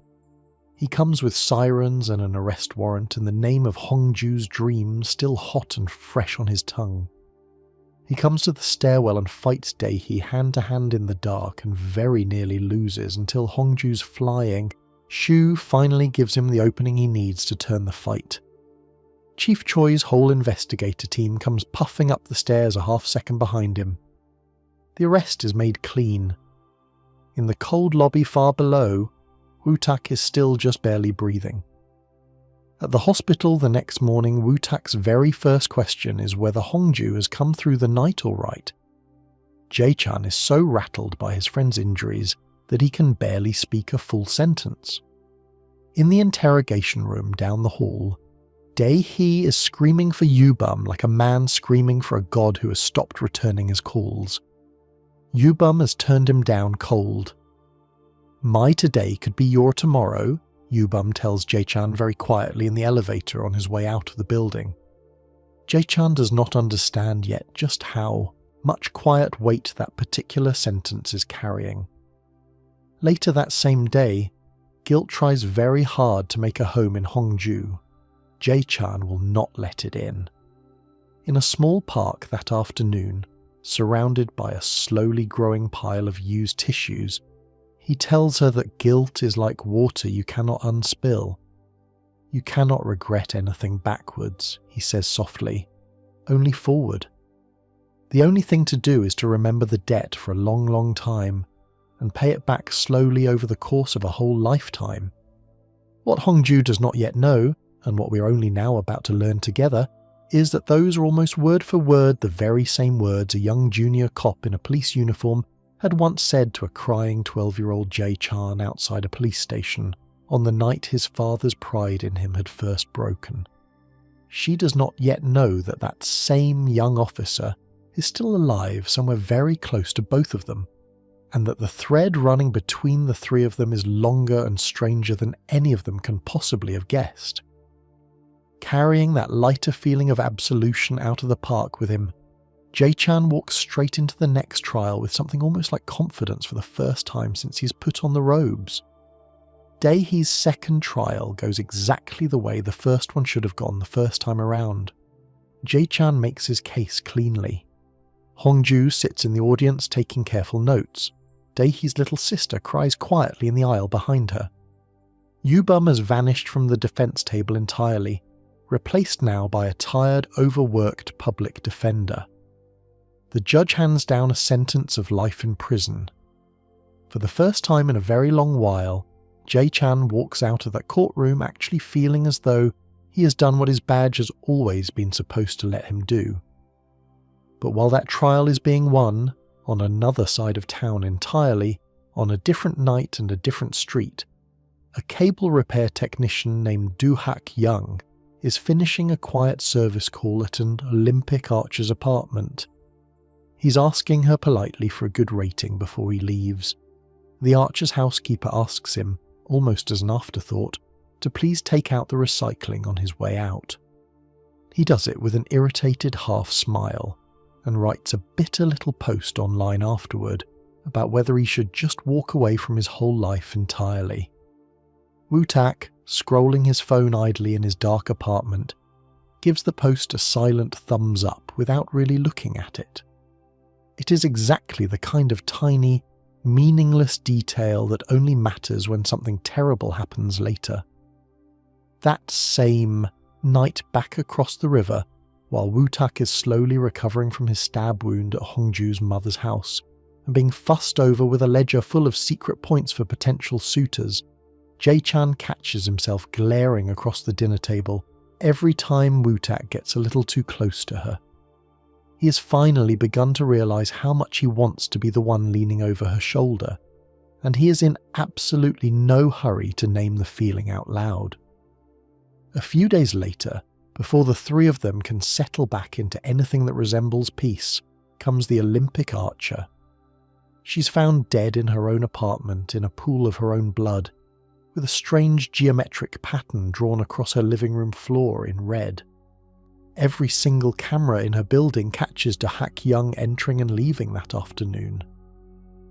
He comes with sirens and an arrest warrant and the name of Hongju's dream still hot and fresh on his tongue. He comes to the stairwell and fights Dae-hee hand to hand in the dark and very nearly loses until Hongju's flying. Shu finally gives him the opening he needs to turn the fight. Chief Choi's whole investigator team comes puffing up the stairs a half-second behind him. The arrest is made clean. In the cold lobby far below, Woo-tak is still just barely breathing. At the hospital the next morning, Woo-tak's very first question is whether Hongju has come through the night all right. Jae-chan is so rattled by his friend's injuries that he can barely speak a full sentence. In the interrogation room down the hall, Dae-hee is screaming for Yubum like a man screaming for a god who has stopped returning his calls. Yubum has turned him down cold. My today could be your tomorrow, Yubum tells Jae-chan very quietly in the elevator on his way out of the building. Jae-chan does not understand yet just how much quiet weight that particular sentence is carrying. Later that same day, guilt tries very hard to make a home in Hongju. Jae-chan will not let it in. In a small park that afternoon, surrounded by a slowly growing pile of used tissues, he tells her that guilt is like water you cannot unspill. You cannot regret anything backwards, he says softly, only forward. The only thing to do is to remember the debt for a long, long time and pay it back slowly over the course of a whole lifetime. What Hongju does not yet know, and what we are only now about to learn together, is that those are almost word for word the very same words a young junior cop in a police uniform had once said to a crying 12-year-old Jae-chan outside a police station on the night his father's pride in him had first broken. She does not yet know that that same young officer is still alive somewhere very close to both of them, and that the thread running between the three of them is longer and stranger than any of them can possibly have guessed. Carrying that lighter feeling of absolution out of the park with him, Jae-chan walks straight into the next trial with something almost like confidence for the first time since he's put on the robes. Dae-hee's second trial goes exactly the way the first one should have gone the first time around. Jae-chan makes his case cleanly. Hongju sits in the audience taking careful notes. Dae-hee's little sister cries quietly in the aisle behind her. Yubum has vanished from the defense table entirely, replaced now by a tired, overworked public defender. The judge hands down a sentence of life in prison. For the first time in a very long while, Jae-chan walks out of that courtroom actually feeling as though he has done what his badge has always been supposed to let him do. But while that trial is being won, on another side of town entirely, on a different night and a different street, a cable repair technician named Do-hak Young is finishing a quiet service call at an Olympic Archer's apartment. He's asking her politely for a good rating before he leaves. The Archer's housekeeper asks him, almost as an afterthought, to please take out the recycling on his way out. He does it with an irritated half smile and writes a bitter little post online afterward about whether he should just walk away from his whole life entirely. Woo-tak, scrolling his phone idly in his dark apartment, gives the post a silent thumbs up without really looking at it. It is exactly the kind of tiny, meaningless detail that only matters when something terrible happens later. That same night back across the river, while Woo-tak is slowly recovering from his stab wound at Hongju's mother's house and being fussed over with a ledger full of secret points for potential suitors, Jae-chan catches himself glaring across the dinner table every time Woo-tak gets a little too close to her. He has finally begun to realise how much he wants to be the one leaning over her shoulder, and he is in absolutely no hurry to name the feeling out loud. A few days later, before the three of them can settle back into anything that resembles peace, comes the Olympic archer. She's found dead in her own apartment in a pool of her own blood, with a strange geometric pattern drawn across her living room floor in red. Every single camera in her building catches Ha Kyung entering and leaving that afternoon.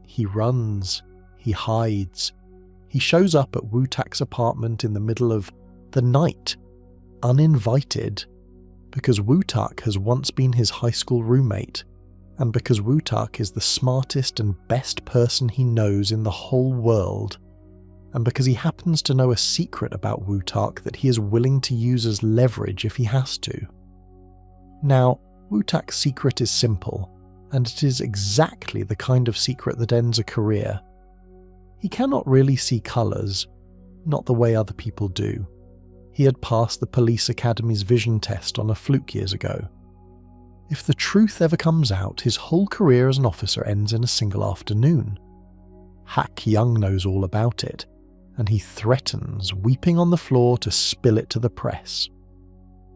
He runs, he hides, he shows up at Woo-tak's apartment in the middle of the night, uninvited, because Woo-tak has once been his high school roommate, and because Woo-tak is the smartest and best person he knows in the whole world, and because he happens to know a secret about Woo-tak that he is willing to use as leverage if he has to. Now, Woo-tak's secret is simple, and it is exactly the kind of secret that ends a career. He cannot really see colours, not the way other people do. He had passed the police academy's vision test on a fluke years ago. If the truth ever comes out, his whole career as an officer ends in a single afternoon. Ha Kyung knows all about it, and he threatens, weeping on the floor, to spill it to the press.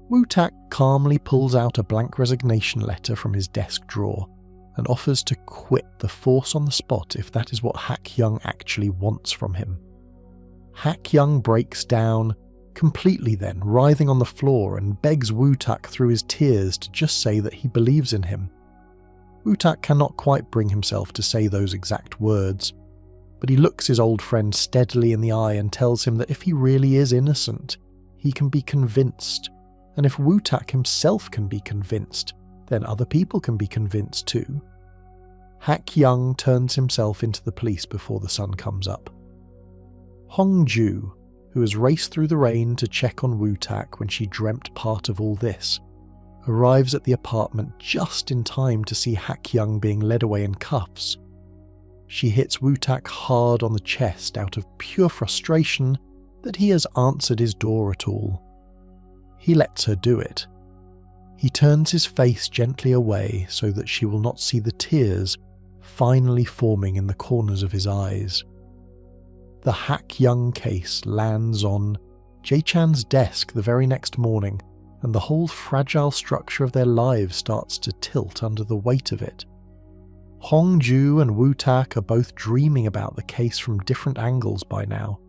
Woo-tak calmly pulls out a blank resignation letter from his desk drawer and offers to quit the force on the spot if that is what Ha Kyung actually wants from him. Ha Kyung breaks down, completely then, writhing on the floor, and begs Woo-tak through his tears to just say that he believes in him. Woo-tak cannot quite bring himself to say those exact words, but he looks his old friend steadily in the eye and tells him that if he really is innocent, he can be convinced, and if Woo-tak himself can be convinced, then other people can be convinced too. Ha Kyung turns himself into the police before the sun comes up. Hong-ju, who has raced through the rain to check on Woo-tak when she dreamt part of all this, arrives at the apartment just in time to see Ha Kyung being led away in cuffs. She hits Woo-tak hard on the chest out of pure frustration that he has answered his door at all. He lets her do it. He turns his face gently away so that she will not see the tears finally forming in the corners of his eyes. The Ha Kyung case lands on Jae-chan's desk the very next morning, and the whole fragile structure of their lives starts to tilt under the weight of it. Hong-ju and Woo-tak are both dreaming about the case from different angles by now.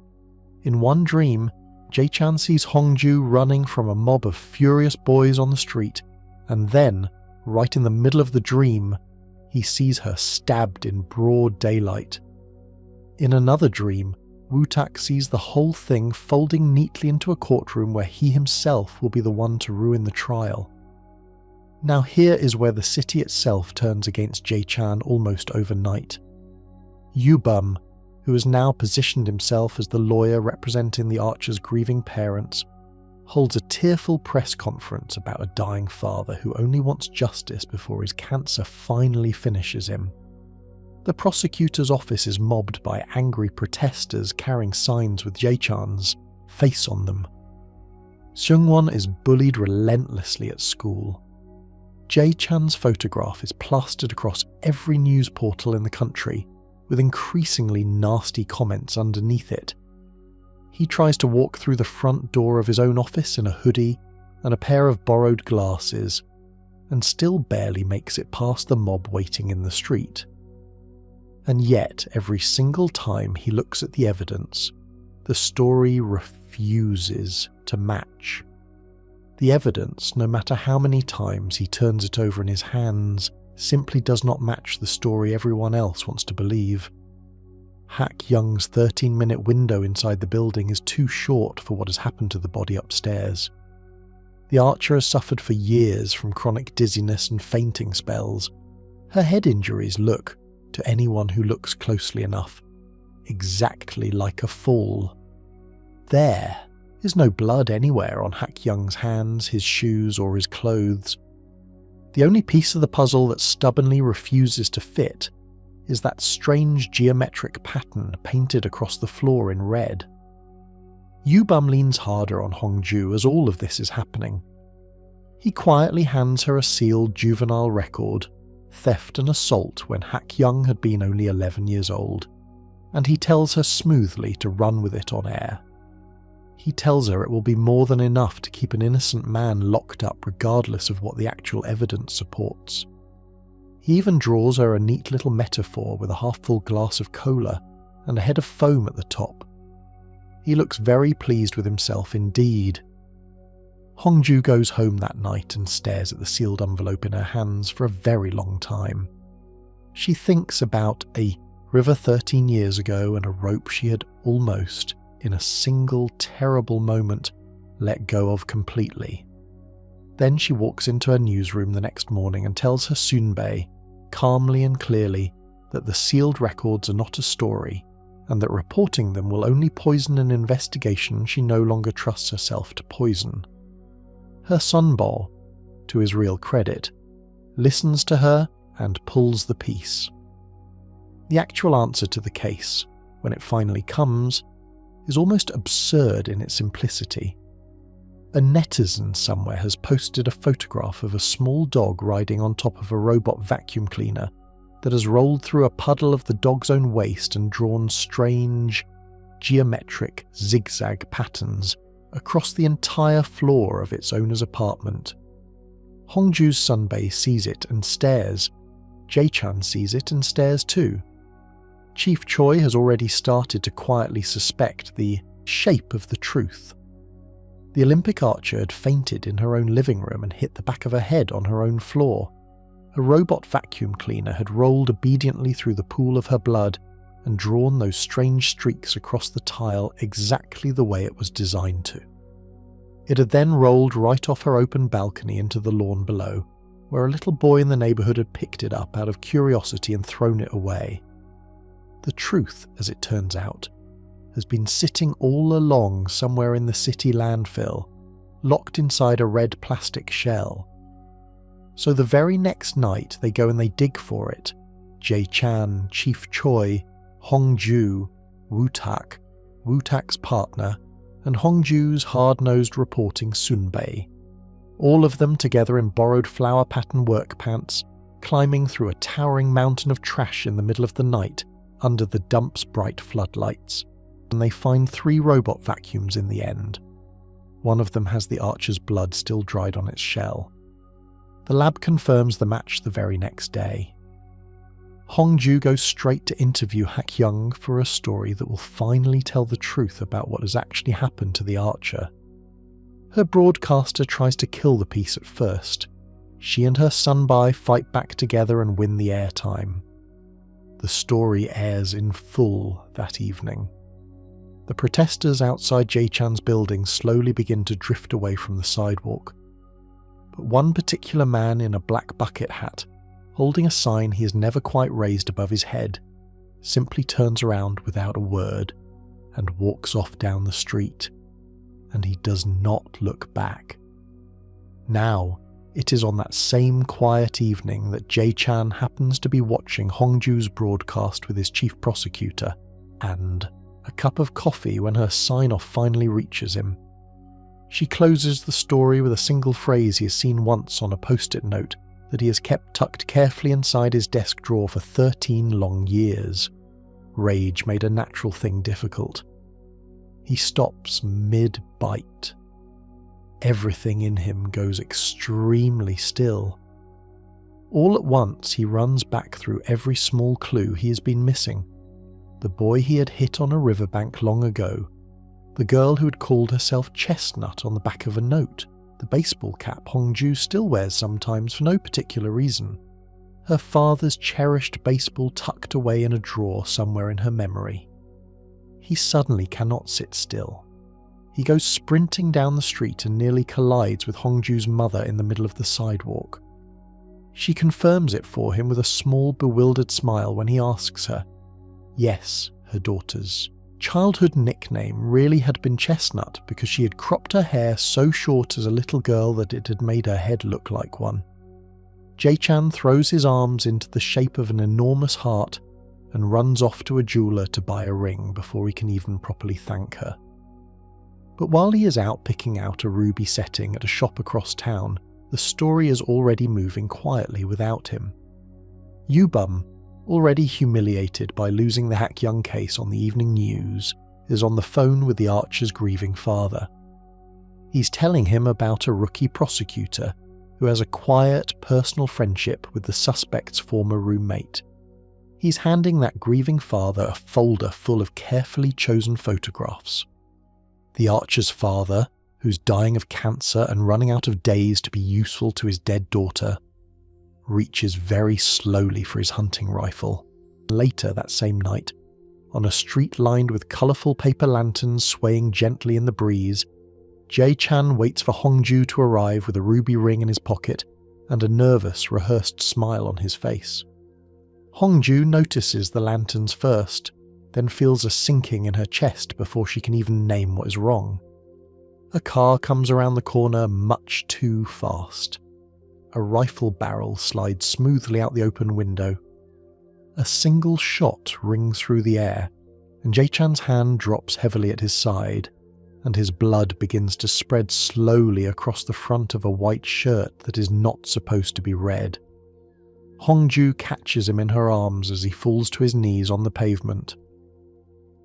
In one dream, Jae-chan sees Hong-ju running from a mob of furious boys on the street, and then, right in the middle of the dream, he sees her stabbed in broad daylight. In another dream, Woo-tak sees the whole thing folding neatly into a courtroom where he himself will be the one to ruin the trial. Now here is where the city itself turns against Jae-chan almost overnight. Yubum, who has now positioned himself as the lawyer representing the archer's grieving parents, holds a tearful press conference about a dying father who only wants justice before his cancer finally finishes him. The prosecutor's office is mobbed by angry protesters carrying signs with Jae-chan's face on them. Seungwon is bullied relentlessly at school. Jae-chan's photograph is plastered across every news portal in the country, with increasingly nasty comments underneath it. He tries to walk through the front door of his own office in a hoodie and a pair of borrowed glasses, and still barely makes it past the mob waiting in the street. And yet, every single time he looks at the evidence, the story refuses to match. The evidence, no matter how many times he turns it over in his hands, simply does not match the story everyone else wants to believe. Ha Kyung's 13-minute window inside the building is too short for what has happened to the body upstairs. The archer has suffered for years from chronic dizziness and fainting spells. Her head injuries look, to anyone who looks closely enough, exactly like a fall. There is no blood anywhere on Ha Kyung's hands, his shoes, or his clothes. The only piece of the puzzle that stubbornly refuses to fit is that strange geometric pattern painted across the floor in red. Yubum leans harder on Hong-ju as all of this is happening. He quietly hands her a sealed juvenile record, theft and assault when Ha Kyung had been only 11 years old, and he tells her smoothly to run with it on air. He tells her it will be more than enough to keep an innocent man locked up regardless of what the actual evidence supports. He even draws her a neat little metaphor with a half-full glass of cola and a head of foam at the top. He looks very pleased with himself indeed. Hongju goes home that night and stares at the sealed envelope in her hands for a very long time. She thinks about a river 13 years ago and a rope she had almost, in a single terrible moment, let go of completely. Then she walks into her newsroom the next morning and tells her Sunbei, calmly and clearly, that the sealed records are not a story, and that reporting them will only poison an investigation she no longer trusts herself to poison. Her Sunbo, to his real credit, listens to her and pulls the piece. The actual answer to the case, when it finally comes, is almost absurd in its simplicity. A netizen somewhere has posted a photograph of a small dog riding on top of a robot vacuum cleaner that has rolled through a puddle of the dog's own waste and drawn strange, geometric zigzag patterns across the entire floor of its owner's apartment. Hongju's Sunbei sees it and stares. Jae-chan sees it and stares too. Chief Choi has already started to quietly suspect the shape of the truth. The Olympic archer had fainted in her own living room and hit the back of her head on her own floor. A robot vacuum cleaner had rolled obediently through the pool of her blood and drawn those strange streaks across the tile exactly the way it was designed to. It had then rolled right off her open balcony into the lawn below, where a little boy in the neighbourhood had picked it up out of curiosity and thrown it away. The truth, as it turns out, has been sitting all along somewhere in the city landfill, locked inside a red plastic shell. So the very next night they go and they dig for it. Jae-chan, Chief Choi, Hongju, Woo-tak, Woo-tak's partner, and Hongju's hard-nosed reporting Sunbei. All of them together in borrowed flower pattern work pants, climbing through a towering mountain of trash in the middle of the night under the dump's bright floodlights. And they find 3 robot vacuums in the end. One of them has the archer's blood still dried on its shell. The lab confirms the match the very next day. Hongju goes straight to interview Hak-young for a story that will finally tell the truth about what has actually happened to the archer. Her broadcaster tries to kill the piece at first. She and her Sunbai fight back together and win the airtime. The story airs in full that evening. The protesters outside Jae-chan's building slowly begin to drift away from the sidewalk. But one particular man in a black bucket hat, holding a sign he has never quite raised above his head, simply turns around without a word and walks off down the street. And he does not look back. Now, it is on that same quiet evening that Jae-chan happens to be watching Hongju's broadcast with his chief prosecutor, and a cup of coffee when her sign-off finally reaches him. She closes the story with a single phrase he has seen once on a post-it note that he has kept tucked carefully inside his desk drawer for 13 long years. Rage made a natural thing difficult. He stops mid-bite. Everything in him goes extremely still. All at once he runs back through every small clue he has been missing. The boy he had hit on a riverbank long ago, the girl who had called herself Chestnut on the back of a note, the baseball cap Hongju still wears sometimes for no particular reason, her father's cherished baseball tucked away in a drawer somewhere in her memory. He suddenly cannot sit still. He goes sprinting down the street and nearly collides with Hongju's mother in the middle of the sidewalk. She confirms it for him with a small bewildered smile when he asks her. Yes, her daughter's childhood nickname really had been Chestnut because she had cropped her hair so short as a little girl that it had made her head look like one. Jae-chan throws his arms into the shape of an enormous heart and runs off to a jeweler to buy a ring before he can even properly thank her. But while he is out picking out a ruby setting at a shop across town, the story is already moving quietly without him. Yubum, already humiliated by losing the Hak-young case on the evening news, is on the phone with the Archer's grieving father. He's telling him about a rookie prosecutor who has a quiet, personal friendship with the suspect's former roommate. He's handing that grieving father a folder full of carefully chosen photographs. The Archer's father, who's dying of cancer and running out of days to be useful to his dead daughter, reaches very slowly for his hunting rifle. Later that same night, on a street lined with colourful paper lanterns swaying gently in the breeze, Jae-chan waits for Hongju to arrive with a ruby ring in his pocket and a nervous, rehearsed smile on his face. Hongju notices the lanterns first, then feels a sinking in her chest before she can even name what is wrong. A car comes around the corner much too fast. A rifle barrel slides smoothly out the open window. A single shot rings through the air, and Jae-chan's hand drops heavily at his side, and his blood begins to spread slowly across the front of a white shirt that is not supposed to be red. Hongju catches him in her arms as he falls to his knees on the pavement.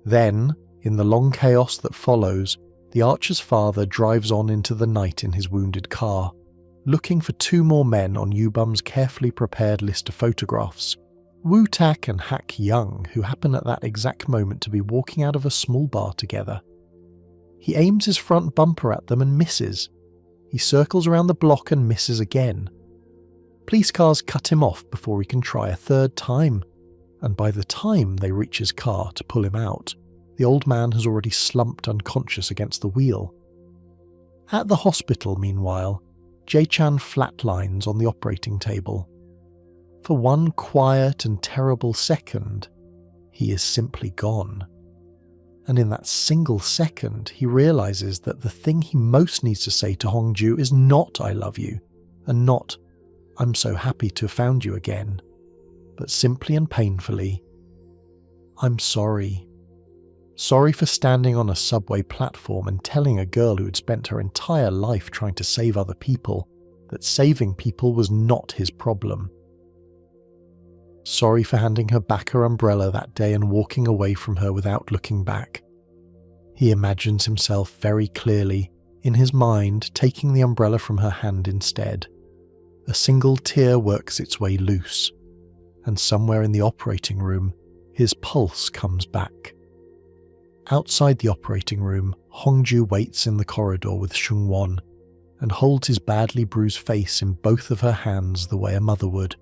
Then, in the long chaos that follows, the Archer's father drives on into the night in his wounded car, looking for two more men on Yubum's carefully prepared list of photographs, Woo-tak and Hak-young, who happen at that exact moment to be walking out of a small bar together. He aims his front bumper at them and misses. He circles around the block and misses again. Police cars cut him off before he can try a third time, and by the time they reach his car to pull him out, the old man has already slumped unconscious against the wheel. At the hospital, meanwhile, Jae-chan flatlines on the operating table. For one quiet and terrible second, he is simply gone. And in that single second, he realizes that the thing he most needs to say to Hongju is not "I love you," and not "I'm so happy to have found you again," but simply and painfully, "I'm sorry. Sorry for standing on a subway platform and telling a girl who had spent her entire life trying to save other people that saving people was not his problem. Sorry for handing her back her umbrella that day and walking away from her without looking back." He imagines himself very clearly, in his mind, taking the umbrella from her hand instead. A single tear works its way loose, and somewhere in the operating room, his pulse comes back. Outside the operating room, Hongju waits in the corridor with Seung-won and holds his badly bruised face in both of her hands the way a mother would.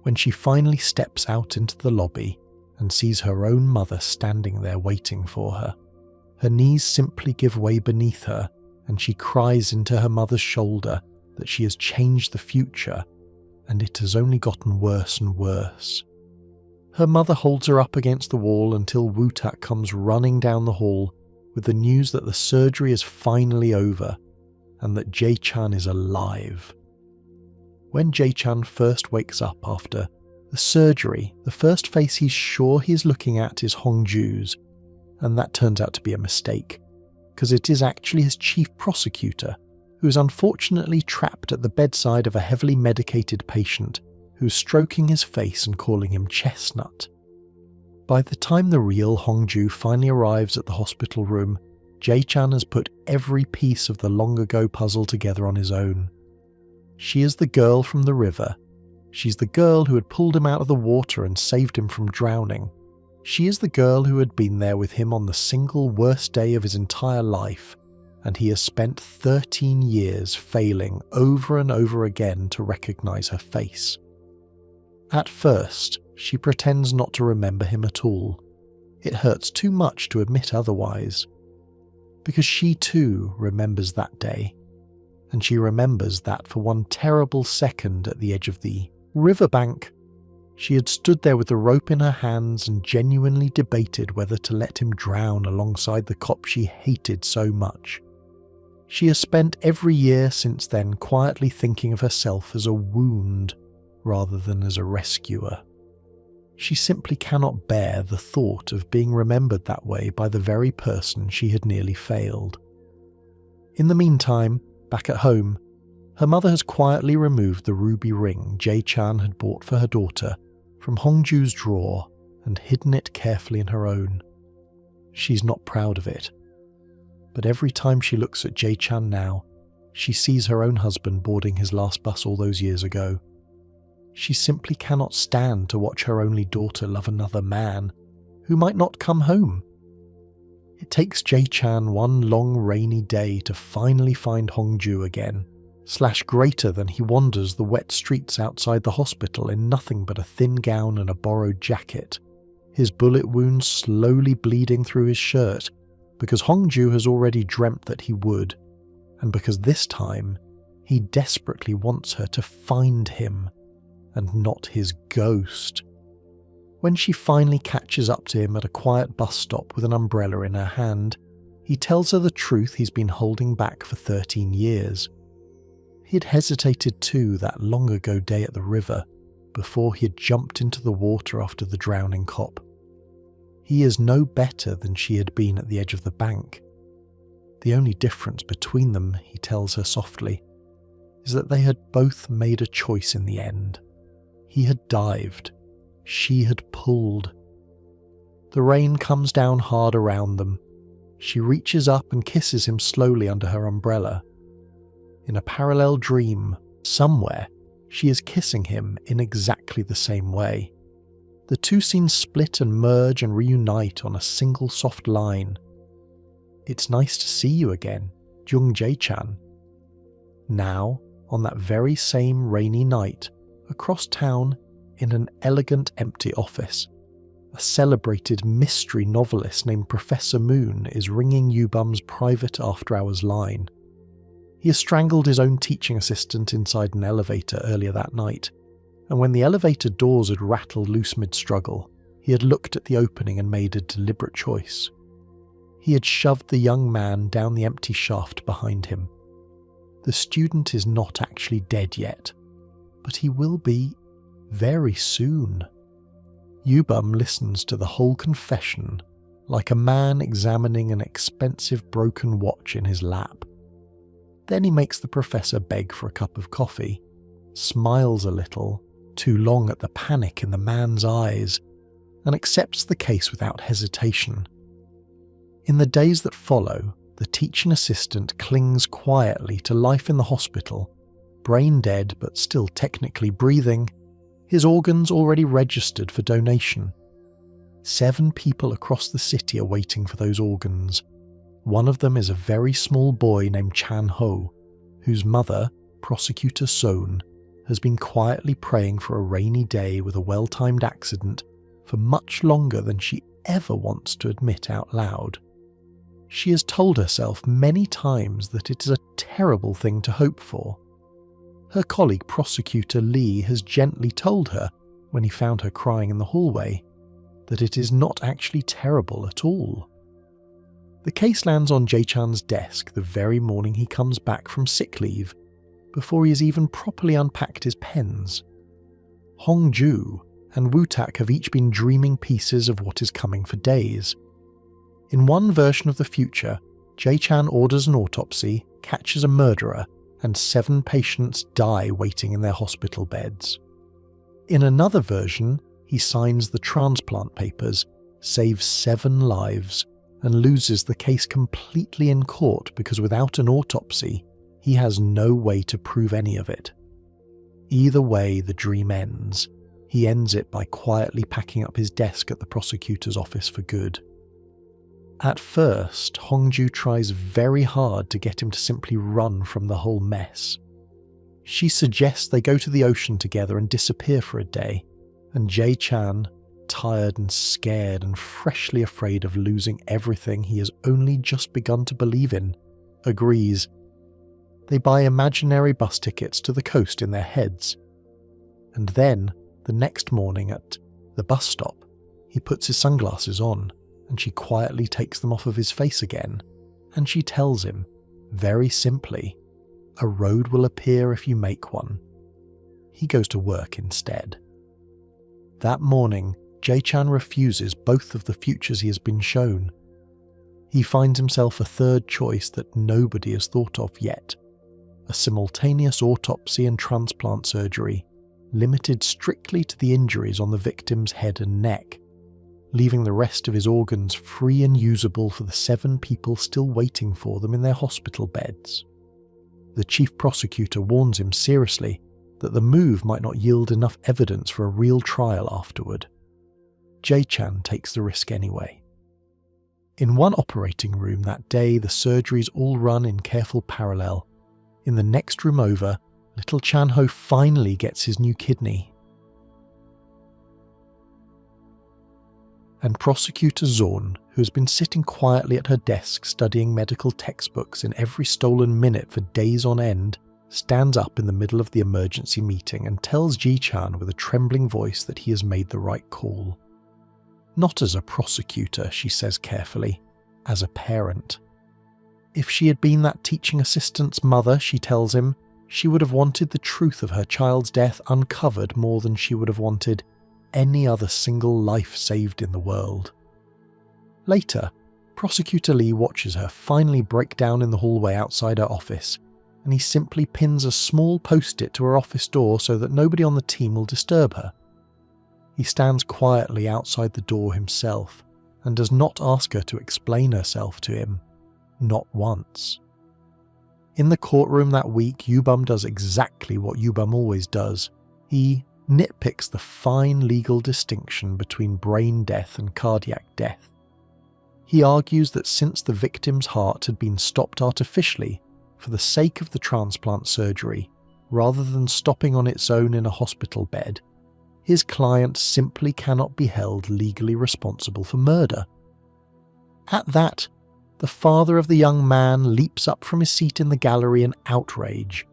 When she finally steps out into the lobby and sees her own mother standing there waiting for her, her knees simply give way beneath her, and she cries into her mother's shoulder that she has changed the future, and it has only gotten worse and worse. Her mother holds her up against the wall until Woo-tak comes running down the hall with the news that the surgery is finally over, and that Jae-chan is alive. When Jae-chan first wakes up after the surgery, the first face he's sure he's looking at is Hongju's, and that turns out to be a mistake, because it is actually his chief prosecutor, who is unfortunately trapped at the bedside of a heavily medicated patient who's stroking his face and calling him Chestnut. By the time the real Hongju finally arrives at the hospital room, Jae-chan has put every piece of the long-ago puzzle together on his own. She is the girl from the river. She's the girl who had pulled him out of the water and saved him from drowning. She is the girl who had been there with him on the single worst day of his entire life, and he has spent 13 years failing over and over again to recognize her face. At first, she pretends not to remember him at all. It hurts too much to admit otherwise. Because she too remembers that day. And she remembers that for one terrible second at the edge of the riverbank, she had stood there with the rope in her hands and genuinely debated whether to let him drown alongside the cop she hated so much. She has spent every year since then quietly thinking of herself as a wound rather than as a rescuer. She simply cannot bear the thought of being remembered that way by the very person she had nearly failed. In the meantime, back at home, her mother has quietly removed the ruby ring Jae-chan had bought for her daughter from Hongju's drawer and hidden it carefully in her own. She's not proud of it. But every time she looks at Jae-chan now, she sees her own husband boarding his last bus all those years ago. She simply cannot stand to watch her only daughter love another man who might not come home. It takes Jae-chan one long rainy day to finally find Hongju again, greater than he wanders the wet streets outside the hospital in nothing but a thin gown and a borrowed jacket, his bullet wounds slowly bleeding through his shirt, because Hongju has already dreamt that he would, and because this time he desperately wants her to find him, and not his ghost. When she finally catches up to him at a quiet bus stop with an umbrella in her hand, he tells her the truth he's been holding back for 13 years. He had hesitated too that long ago day at the river, before he had jumped into the water after the drowning cop. He is no better than she had been at the edge of the bank. The only difference between them, he tells her softly, is that they had both made a choice in the end. He had dived. She had pulled. The rain comes down hard around them. She reaches up and kisses him slowly under her umbrella. In a parallel dream, somewhere, she is kissing him in exactly the same way. The two scenes split and merge and reunite on a single soft line. "It's nice to see you again, Jung Jae-chan." Now, on that very same rainy night, across town, in an elegant empty office, a celebrated mystery novelist named Professor Moon is ringing Yubum's private after-hours line. He has strangled his own teaching assistant inside an elevator earlier that night, and when the elevator doors had rattled loose mid-struggle, he had looked at the opening and made a deliberate choice. He had shoved the young man down the empty shaft behind him. The student is not actually dead yet, but he will be very soon. Yubum listens to the whole confession like a man examining an expensive broken watch in his lap. Then he makes the professor beg for a cup of coffee, smiles a little, too long at the panic in the man's eyes, and accepts the case without hesitation. In the days that follow, the teaching assistant clings quietly to life in the hospital, brain dead but still technically breathing, his organs already registered for donation. 7 people across the city are waiting for those organs. One of them is a very small boy named Chan Ho, whose mother, Prosecutor Sohn, has been quietly praying for a rainy day with a well-timed accident for much longer than she ever wants to admit out loud. She has told herself many times that it is a terrible thing to hope for. Her colleague Prosecutor Lee has gently told her, when he found her crying in the hallway, that it is not actually terrible at all. The case lands on Jae-chan's desk the very morning he comes back from sick leave, before he has even properly unpacked his pens. Hongju and Woo-tak have each been dreaming pieces of what is coming for days. In one version of the future, Jae-chan orders an autopsy, catches a murderer, and 7 patients die waiting in their hospital beds. In another version, he signs the transplant papers, saves 7 lives, and loses the case completely in court because without an autopsy, he has no way to prove any of it. Either way the dream ends, he ends it by quietly packing up his desk at the prosecutor's office for good. At first, Hongju tries very hard to get him to simply run from the whole mess. She suggests they go to the ocean together and disappear for a day, and Jae-chan, tired and scared and freshly afraid of losing everything he has only just begun to believe in, agrees. They buy imaginary bus tickets to the coast in their heads. And then, the next morning at the bus stop, he puts his sunglasses on, and she quietly takes them off of his face again, and she tells him, very simply, a road will appear if you make one. He goes to work instead. That morning, Jae-chan refuses both of the futures he has been shown. He finds himself a third choice that nobody has thought of yet, a simultaneous autopsy and transplant surgery, limited strictly to the injuries on the victim's head and neck. leaving the rest of his organs free and usable for the 7 people still waiting for them in their hospital beds. The chief prosecutor warns him seriously that the move might not yield enough evidence for a real trial afterward. Jae-chan takes the risk anyway. In one operating room that day, the surgeries all run in careful parallel. In the next room over, little Chan-ho finally gets his new kidney. And Prosecutor Zorn, who has been sitting quietly at her desk studying medical textbooks in every stolen minute for days on end, stands up in the middle of the emergency meeting and tells Ji-chan with a trembling voice that he has made the right call. Not as a prosecutor, she says carefully, as a parent. If she had been that teaching assistant's mother, she tells him, she would have wanted the truth of her child's death uncovered more than she would have wanted any other single life saved in the world. Later, Prosecutor Lee watches her finally break down in the hallway outside her office, and he simply pins a small post-it to her office door so that nobody on the team will disturb her. He stands quietly outside the door himself, and does not ask her to explain herself to him, not once. In the courtroom that week, Yubum does exactly what Yubum always does. He nitpicks the fine legal distinction between brain death and cardiac death. He argues that since the victim's heart had been stopped artificially for the sake of the transplant surgery, rather than stopping on its own in a hospital bed, his client simply cannot be held legally responsible for murder. At that, the father of the young man leaps up from his seat in the gallery in outrage.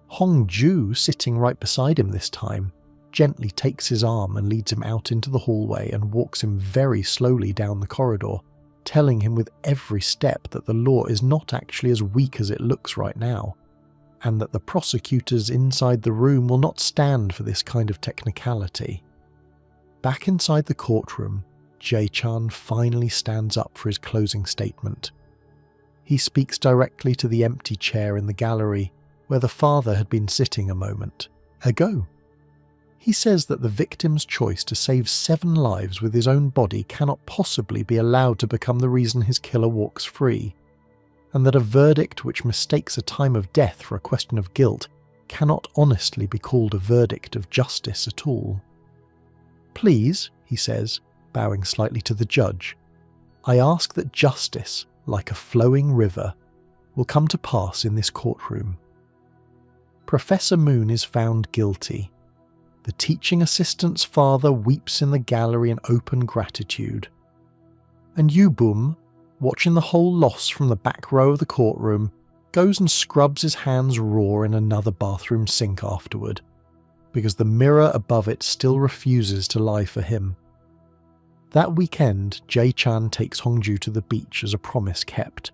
Hong-ju, sitting right beside him this time, gently takes his arm and leads him out into the hallway and walks him very slowly down the corridor, telling him with every step that the law is not actually as weak as it looks right now, and that the prosecutors inside the room will not stand for this kind of technicality. Back inside the courtroom, Jae-chan finally stands up for his closing statement. He speaks directly to the empty chair in the gallery, where the father had been sitting a moment ago. He says that the victim's choice to save 7 lives with his own body cannot possibly be allowed to become the reason his killer walks free, and that a verdict which mistakes a time of death for a question of guilt cannot honestly be called a verdict of justice at all. Please, he says, bowing slightly to the judge, I ask that justice, like a flowing river, will come to pass in this courtroom. Professor Moon is found guilty. The teaching assistant's father weeps in the gallery in open gratitude. And Yubum, watching the whole loss from the back row of the courtroom, goes and scrubs his hands raw in another bathroom sink afterward, because the mirror above it still refuses to lie for him. That weekend, Jae-chan takes Hongju to the beach as a promise kept.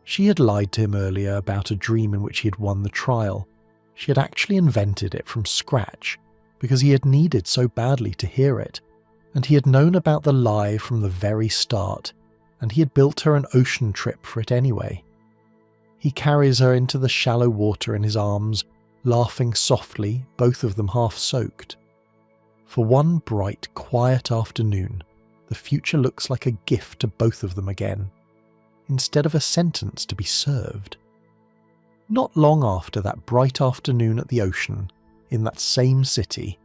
She had lied to him earlier about a dream in which he had won the trial. She had actually invented it from scratch, because he had needed so badly to hear it, and he had known about the lie from the very start, and he had built her an ocean trip for it anyway. He carries her into the shallow water in his arms, laughing softly, both of them half soaked. For one bright, quiet afternoon, the future looks like a gift to both of them again, instead of a sentence to be served. Not long after that bright afternoon at the ocean, in that same city,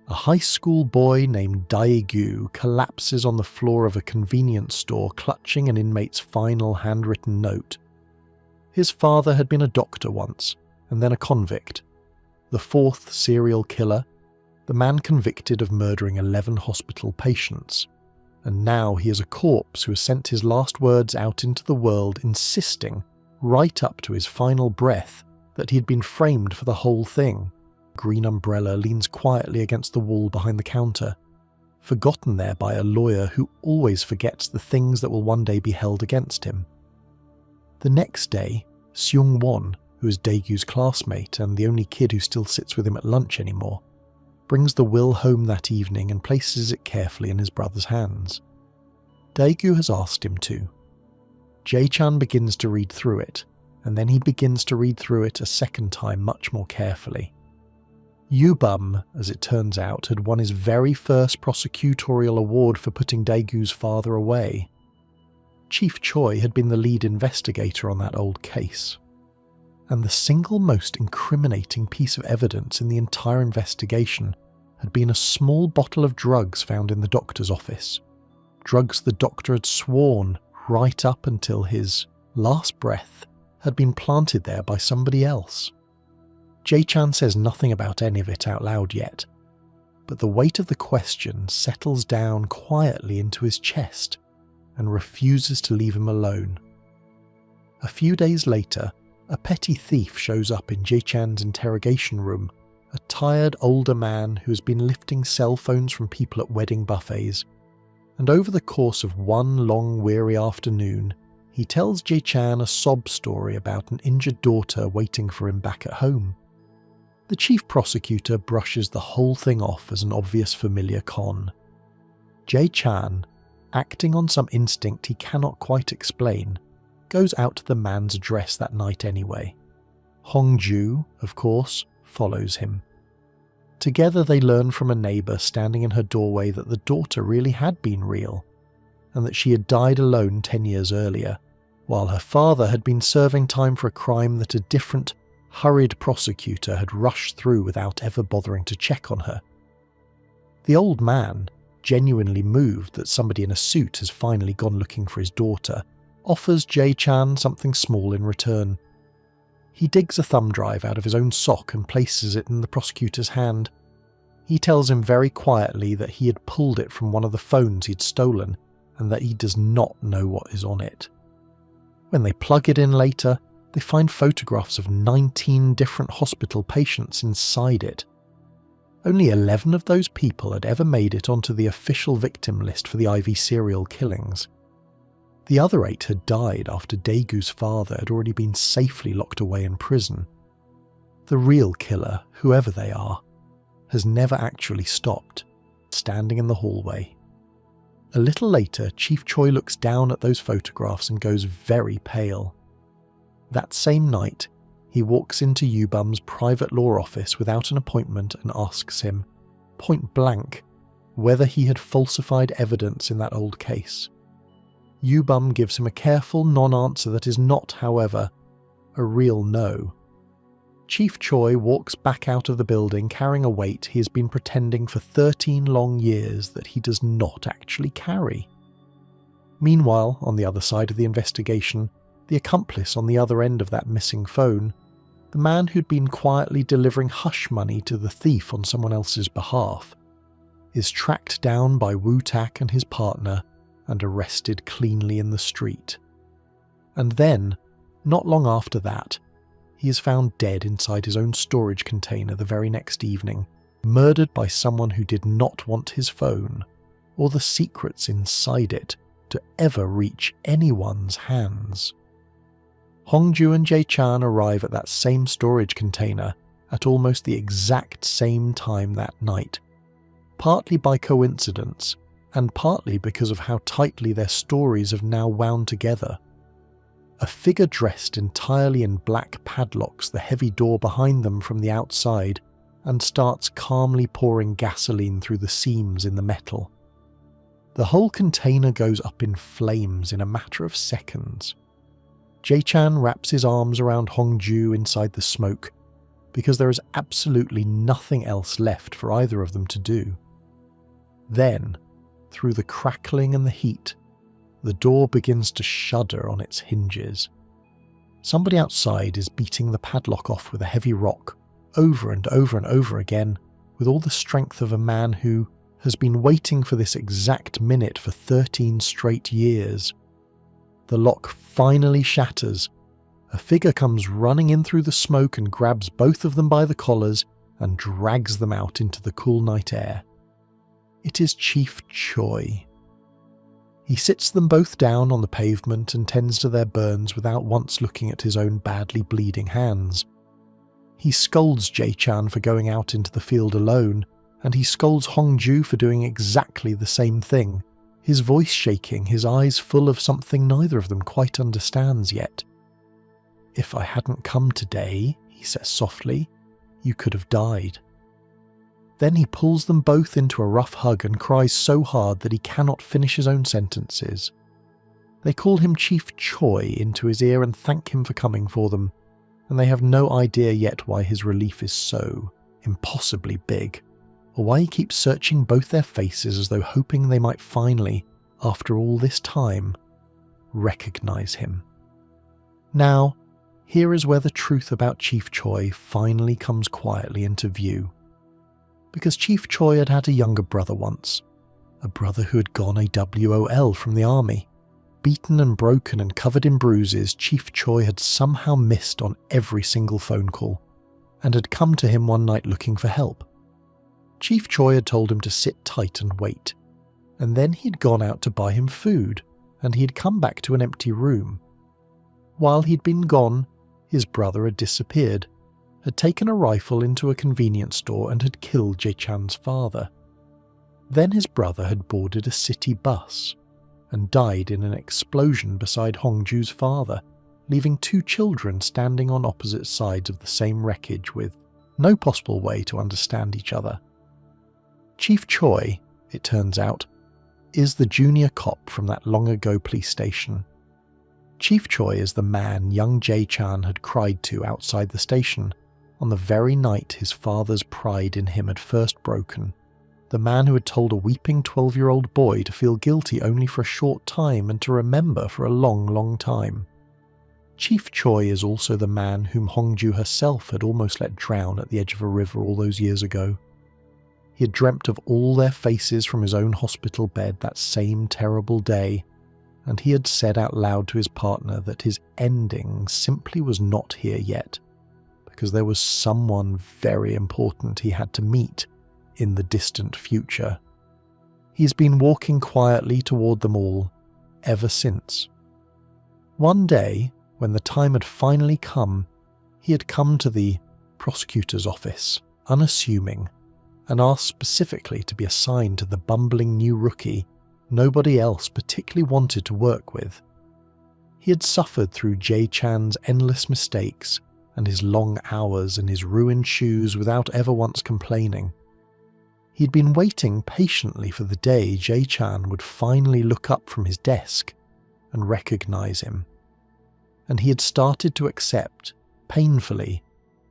a high school boy named Daegu collapses on the floor of a convenience store clutching an inmate's final handwritten note. His father had been a doctor once, and then a convict. The 4th serial killer, the man convicted of murdering 11 hospital patients. And now he is a corpse who has sent his last words out into the world insisting, right up to his final breath, that he had been framed for the whole thing. Green Umbrella leans quietly against the wall behind the counter, forgotten there by a lawyer who always forgets the things that will one day be held against him. The next day, Seung-won, who is Daegu's classmate and the only kid who still sits with him at lunch anymore, brings the will home that evening and places it carefully in his brother's hands. Daegu has asked him to. Jae-chan begins to read through it, and then he begins to read through it a second time much more carefully. Yubum, as it turns out, had won his very first prosecutorial award for putting Daegu's father away. Chief Choi had been the lead investigator on that old case. And the single most incriminating piece of evidence in the entire investigation had been a small bottle of drugs found in the doctor's office. Drugs the doctor had sworn, right up until his last breath, had been planted there by somebody else. Jae-chan says nothing about any of it out loud yet, but the weight of the question settles down quietly into his chest and refuses to leave him alone. A few days later, a petty thief shows up in Jae-chan's interrogation room, a tired older man who has been lifting cell phones from people at wedding buffets, and over the course of one long weary afternoon, he tells Jae-chan a sob story about an injured daughter waiting for him back at home. The chief prosecutor brushes the whole thing off as an obvious familiar con. Jae-chan, acting on some instinct he cannot quite explain, goes out to the man's address that night anyway. Hongju, of course, follows him. Together they learn from a neighbour standing in her doorway that the daughter really had been real, and that she had died alone 10 years earlier, while her father had been serving time for a crime that a different, hurried prosecutor had rushed through without ever bothering to check on her. The old man, genuinely moved that somebody in a suit has finally gone looking for his daughter, offers Jae-chan something small in return. He digs a thumb drive out of his own sock and places it in the prosecutor's hand. He tells him very quietly that he had pulled it from one of the phones he'd stolen and that he does not know what is on it. When they plug it in later, they find photographs of 19 different hospital patients inside it. Only 11 of those people had ever made it onto the official victim list for the IV serial killings. The other 8 had died after Daegu's father had already been safely locked away in prison. The real killer, whoever they are, has never actually stopped, standing in the hallway. A little later, Chief Choi looks down at those photographs and goes very pale. That same night, he walks into Yubum's private law office without an appointment and asks him, point blank, whether he had falsified evidence in that old case. Yubum gives him a careful non-answer that is not, however, a real no. Chief Choi walks back out of the building carrying a weight he has been pretending for 13 long years that he does not actually carry. Meanwhile, on the other side of the investigation, the accomplice on the other end of that missing phone, the man who'd been quietly delivering hush money to the thief on someone else's behalf, is tracked down by Woo-tak and his partner and arrested cleanly in the street. And then, not long after that, he is found dead inside his own storage container the very next evening, murdered by someone who did not want his phone, or the secrets inside it, to ever reach anyone's hands. Hongju and Jae-chan arrive at that same storage container at almost the exact same time that night, partly by coincidence, and partly because of how tightly their stories have now wound together. A figure dressed entirely in black padlocks the heavy door behind them from the outside and starts calmly pouring gasoline through the seams in the metal. The whole container goes up in flames in a matter of seconds. Jae-chan wraps his arms around Hongju inside the smoke, because there is absolutely nothing else left for either of them to do. Then, through the crackling and the heat, the door begins to shudder on its hinges. Somebody outside is beating the padlock off with a heavy rock, over and over and over again, with all the strength of a man who has been waiting for this exact minute for 13 straight years. The lock finally shatters. A figure comes running in through the smoke and grabs both of them by the collars and drags them out into the cool night air. It is Chief Choi. He sits them both down on the pavement and tends to their burns without once looking at his own badly bleeding hands. He scolds Jae-chan for going out into the field alone, and he scolds Hongju for doing exactly the same thing, his voice shaking, his eyes full of something neither of them quite understands yet. "If I hadn't come today," he says softly, "you could have died." Then he pulls them both into a rough hug and cries so hard that he cannot finish his own sentences. They call him Chief Choi into his ear and thank him for coming for them, and they have no idea yet why his relief is so impossibly big, or why he keeps searching both their faces as though hoping they might finally, after all this time, recognize him. Now, here is where the truth about Chief Choi finally comes quietly into view. Because Chief Choi had had a younger brother once, a brother who had gone AWOL from the army. Beaten and broken and covered in bruises, Chief Choi had somehow missed on every single phone call, and had come to him one night looking for help. Chief Choi had told him to sit tight and wait, and then he had gone out to buy him food, and he had come back to an empty room. While he'd been gone, his brother had disappeared, had taken a rifle into a convenience store and had killed Jae-chan's father. Then his brother had boarded a city bus and died in an explosion beside Hongju's father, leaving two children standing on opposite sides of the same wreckage with no possible way to understand each other. Chief Choi, it turns out, is the junior cop from that long-ago police station. Chief Choi is the man young Jae-chan had cried to outside the station on the very night his father's pride in him had first broken, the man who had told a weeping 12-year-old boy to feel guilty only for a short time and to remember for a long, long time. Chief Choi is also the man whom Hongju herself had almost let drown at the edge of a river all those years ago. He had dreamt of all their faces from his own hospital bed that same terrible day, and he had said out loud to his partner that his ending simply was not here yet, because there was someone very important he had to meet in the distant future. He's been walking quietly toward them all ever since. One day, when the time had finally come, he had come to the prosecutor's office, unassuming, and asked specifically to be assigned to the bumbling new rookie nobody else particularly wanted to work with. He had suffered through Jae-chan's endless mistakes and his long hours and his ruined shoes without ever once complaining. He'd been waiting patiently for the day Jae-chan would finally look up from his desk and recognize him. And he had started to accept, painfully,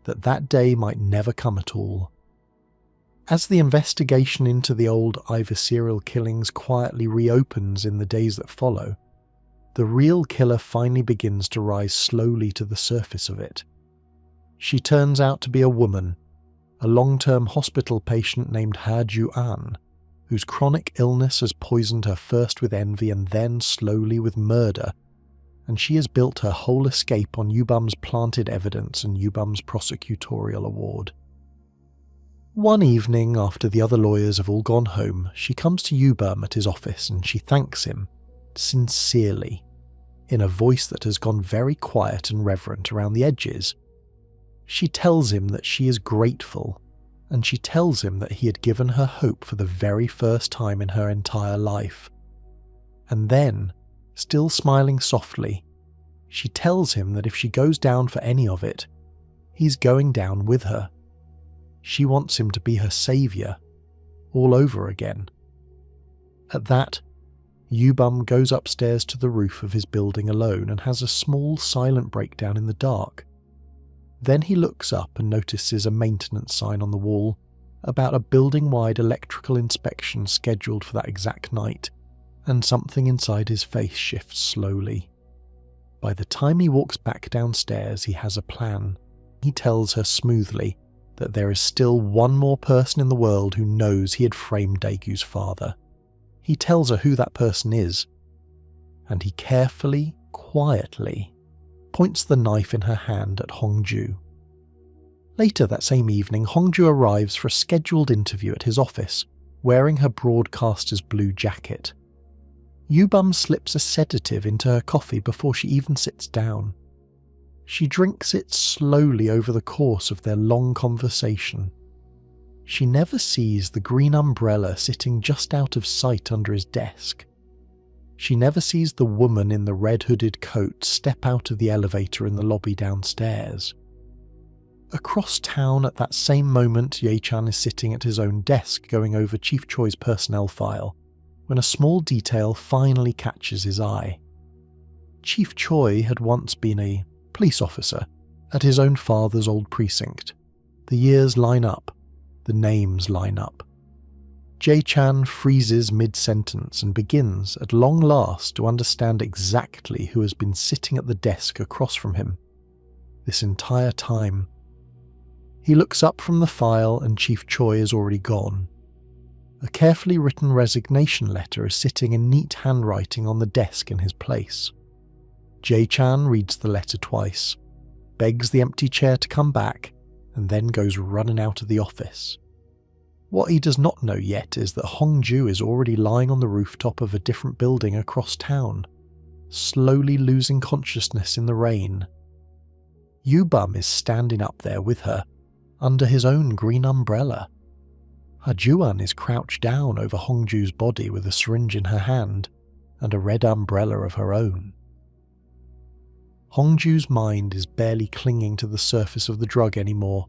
that that day might never come at all. As the investigation into the old Ivor serial killings quietly reopens in the days that follow, the real killer finally begins to rise slowly to the surface of it. She turns out to be a woman, a long-term hospital patient named Ha Ju-an, whose chronic illness has poisoned her first with envy and then slowly with murder, and she has built her whole escape on Yubam's planted evidence and Yubam's prosecutorial award. One evening, after the other lawyers have all gone home, she comes to Yubam at his office and she thanks him, sincerely, in a voice that has gone very quiet and reverent around the edges. She tells him that she is grateful, and she tells him that he had given her hope for the very first time in her entire life. And then, still smiling softly, she tells him that if she goes down for any of it, he's going down with her. She wants him to be her saviour, all over again. At that, Yubam goes upstairs to the roof of his building alone and has a small silent breakdown in the dark. Then he looks up and notices a maintenance sign on the wall about a building-wide electrical inspection scheduled for that exact night, and something inside his face shifts slowly. By the time he walks back downstairs, he has a plan. He tells her smoothly that there is still one more person in the world who knows he had framed Daegu's father. He tells her who that person is, and he carefully, quietly, points the knife in her hand at Hongju. Later that same evening, Hongju arrives for a scheduled interview at his office, wearing her broadcaster's blue jacket. Yubam slips a sedative into her coffee before she even sits down. She drinks it slowly over the course of their long conversation. She never sees the green umbrella sitting just out of sight under his desk. She never sees the woman in the red hooded coat step out of the elevator in the lobby downstairs. Across town at that same moment, Ye-chan is sitting at his own desk going over Chief Choi's personnel file, when a small detail finally catches his eye. Chief Choi had once been a police officer at his own father's old precinct. The years line up, the names line up. Ye-chan freezes mid-sentence and begins, at long last, to understand exactly who has been sitting at the desk across from him this entire time. He looks up from the file and Chief Choi is already gone. A carefully written resignation letter is sitting in neat handwriting on the desk in his place. Ye-chan reads the letter twice, begs the empty chair to come back, and then goes running out of the office. What he does not know yet is that Hongju is already lying on the rooftop of a different building across town, slowly losing consciousness in the rain. Yubum is standing up there with her, under his own green umbrella. Ha-juan is crouched down over Hongju's body with a syringe in her hand, and a red umbrella of her own. Hongju's mind is barely clinging to the surface of the drug anymore,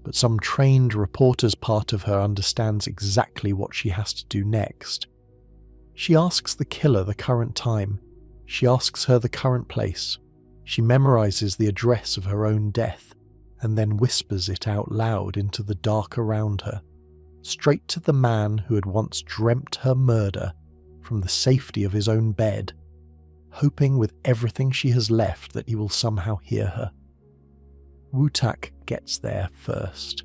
but some trained reporter's part of her understands exactly what she has to do next. She asks the killer the current time, she asks her the current place, she memorizes the address of her own death, and then whispers it out loud into the dark around her, straight to the man who had once dreamt her murder from the safety of his own bed, hoping with everything she has left that he will somehow hear her. Wu-tak gets there first.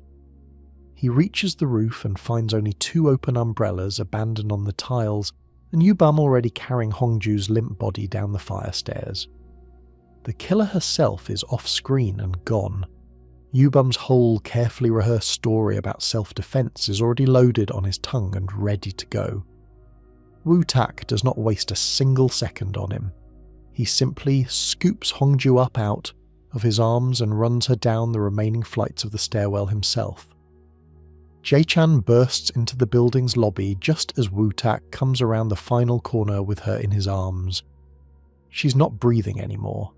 He reaches the roof and finds only 2 open umbrellas abandoned on the tiles, and Yubum already carrying Hongju's limp body down the fire stairs. The killer herself is off-screen and gone. Yubum's whole carefully rehearsed story about self-defense is already loaded on his tongue and ready to go. Wu-tak does not waste a single second on him. He simply scoops Hongju up out of his arms and runs her down the remaining flights of the stairwell himself. Ye-chan bursts into the building's lobby just as Wu-tak comes around the final corner with her in his arms. She's not breathing anymore.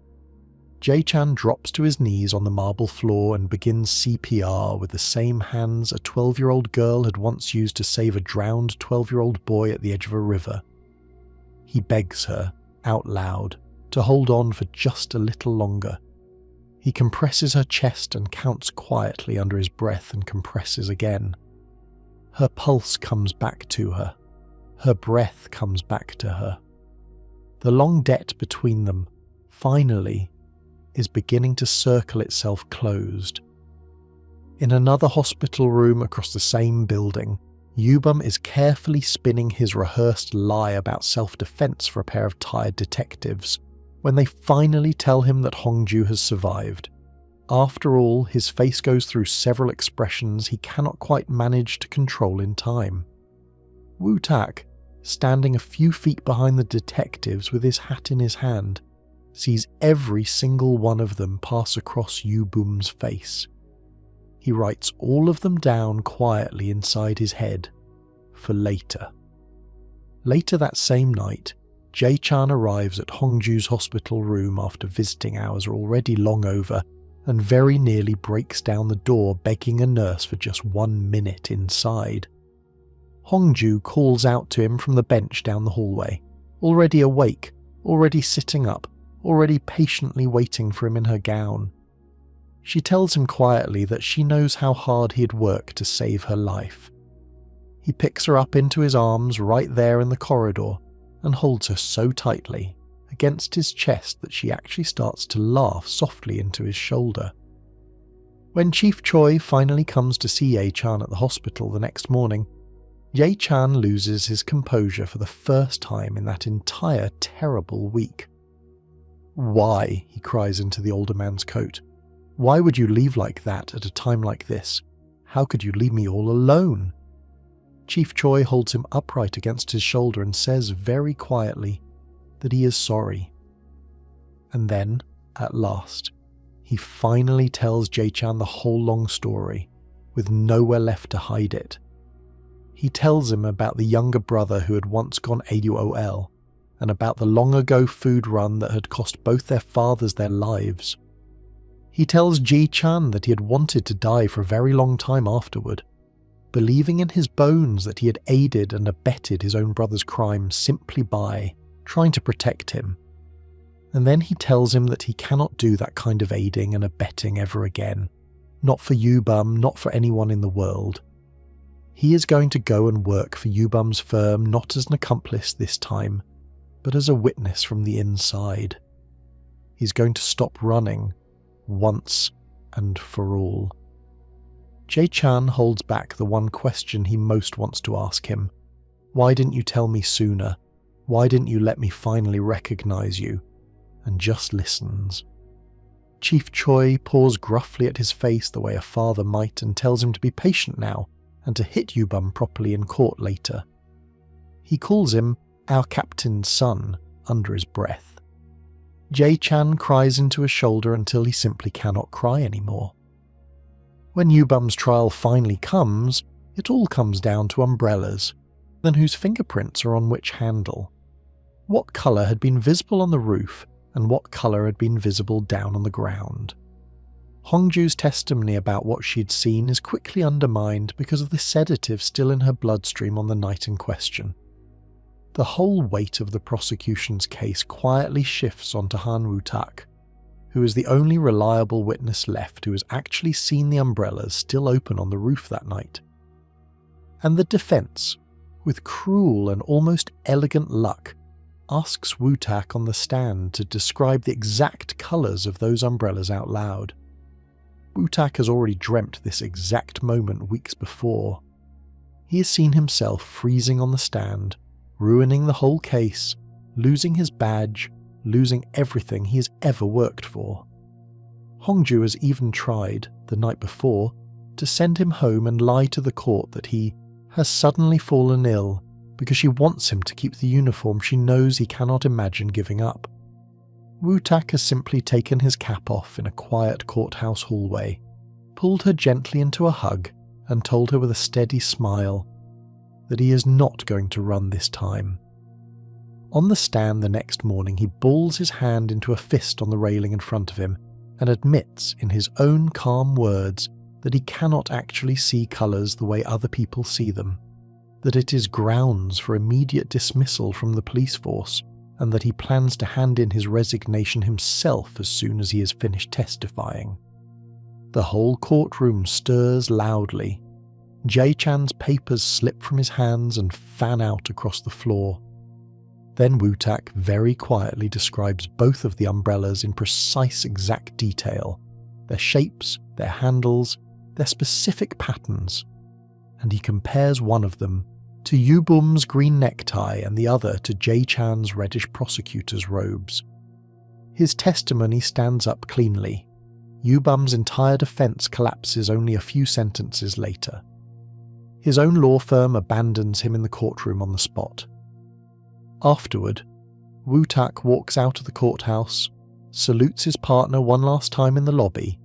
Ye-chan drops to his knees on the marble floor and begins CPR with the same hands a 12-year-old girl had once used to save a drowned 12-year-old boy at the edge of a river. He begs her, out loud, to hold on for just a little longer. He compresses her chest and counts quietly under his breath and compresses again. Her pulse comes back to her. Her breath comes back to her. The long debt between them, finally, is beginning to circle itself closed. In another hospital room across the same building, Yubum is carefully spinning his rehearsed lie about self-defense for a pair of tired detectives, when they finally tell him that Hongju has survived. After all, his face goes through several expressions he cannot quite manage to control in time. Wu-tak, standing a few feet behind the detectives with his hat in his hand, sees every single one of them pass across Yubum's face. He writes all of them down quietly inside his head, for later. Later that same night, Ye-chan arrives at Hongju's hospital room after visiting hours are already long over, and very nearly breaks down the door begging a nurse for just 1 minute inside. Hongju calls out to him from the bench down the hallway, already awake, already sitting up, already patiently waiting for him in her gown. She tells him quietly that she knows how hard he had worked to save her life. He picks her up into his arms right there in the corridor and holds her so tightly against his chest that she actually starts to laugh softly into his shoulder. When Chief Choi finally comes to see Ye-chan at the hospital the next morning, Ye-chan loses his composure for the first time in that entire terrible week. "Why?" he cries into the older man's coat. "Why would you leave like that at a time like this? How could you leave me all alone?" Chief Choi holds him upright against his shoulder and says very quietly that he is sorry. And then, at last, he finally tells Ye-chan the whole long story, with nowhere left to hide it. He tells him about the younger brother who had once gone AWOL, and about the long-ago food run that had cost both their fathers their lives. He tells Ji-chan that he had wanted to die for a very long time afterward, believing in his bones that he had aided and abetted his own brother's crime simply by trying to protect him. And then he tells him that he cannot do that kind of aiding and abetting ever again. Not for Yubum, not for anyone in the world. He is going to go and work for Yubum's firm not as an accomplice this time, but as a witness from the inside. He's going to stop running, once and for all. Jae-chan holds back the one question he most wants to ask him. Why didn't you tell me sooner? Why didn't you let me finally recognize you? And just listens. Chief Choi paws gruffly at his face the way a father might and tells him to be patient now and to hit Yubum properly in court later. He calls him our captain's son under his breath. Jae-chan cries into his shoulder until he simply cannot cry anymore. When Yubum's trial finally comes, it all comes down to umbrellas, then whose fingerprints are on which handle. What colour had been visible on the roof and what colour had been visible down on the ground. Hongju's testimony about what she'd seen is quickly undermined because of the sedative still in her bloodstream on the night in question. The whole weight of the prosecution's case quietly shifts onto Han Woo-tak, who is the only reliable witness left who has actually seen the umbrellas still open on the roof that night. And the defence, with cruel and almost elegant luck, asks Woo-tak on the stand to describe the exact colours of those umbrellas out loud. Woo-tak has already dreamt this exact moment weeks before. He has seen himself freezing on the stand, ruining the whole case, losing his badge, losing everything he has ever worked for. Hongju has even tried, the night before, to send him home and lie to the court that he has suddenly fallen ill because she wants him to keep the uniform she knows he cannot imagine giving up. Woo-tak has simply taken his cap off in a quiet courthouse hallway, pulled her gently into a hug, and told her with a steady smile that he is not going to run this time. On the stand the next morning, he balls his hand into a fist on the railing in front of him and admits in his own calm words that he cannot actually see colours the way other people see them, that it is grounds for immediate dismissal from the police force, and that he plans to hand in his resignation himself as soon as he has finished testifying. The whole courtroom stirs loudly. Jae-chan's papers slip from his hands and fan out across the floor. Then Woo-tak very quietly describes both of the umbrellas in precise exact detail, their shapes, their handles, their specific patterns, and he compares one of them to Yubum's green necktie and the other to Jae-chan's reddish prosecutor's robes. His testimony stands up cleanly. Yubum's entire defense collapses only a few sentences later. His own law firm abandons him in the courtroom on the spot. Afterward, Woo-tak walks out of the courthouse, salutes his partner one last time in the lobby,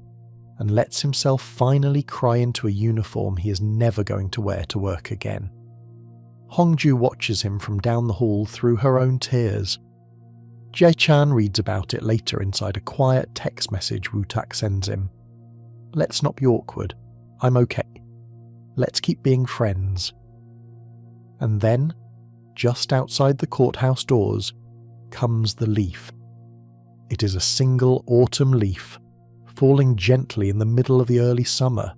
and lets himself finally cry into a uniform he is never going to wear to work again. Hongju watches him from down the hall through her own tears. Jae-chan reads about it later inside a quiet text message Woo-tak sends him. Let's not be awkward. I'm okay. Let's keep being friends. And then, just outside the courthouse doors, comes the leaf. It is a single autumn leaf, falling gently in the middle of the early summer.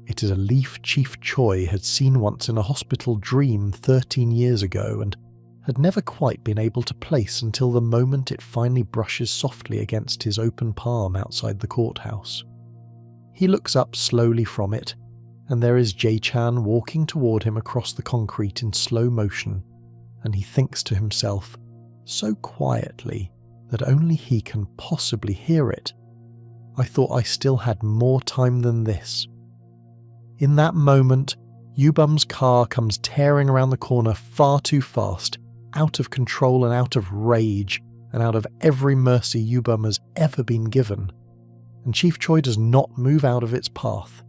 It is a leaf Chief Choi had seen once in a hospital dream 13 years ago and had never quite been able to place until the moment it finally brushes softly against his open palm outside the courthouse. He looks up slowly from it, and there is Jae-chan walking toward him across the concrete in slow motion, and he thinks to himself, so quietly that only he can possibly hear it, I thought I still had more time than this. In that moment, Yubum's car comes tearing around the corner far too fast, out of control and out of rage, and out of every mercy Yubum has ever been given, and Chief Choi does not move out of its path.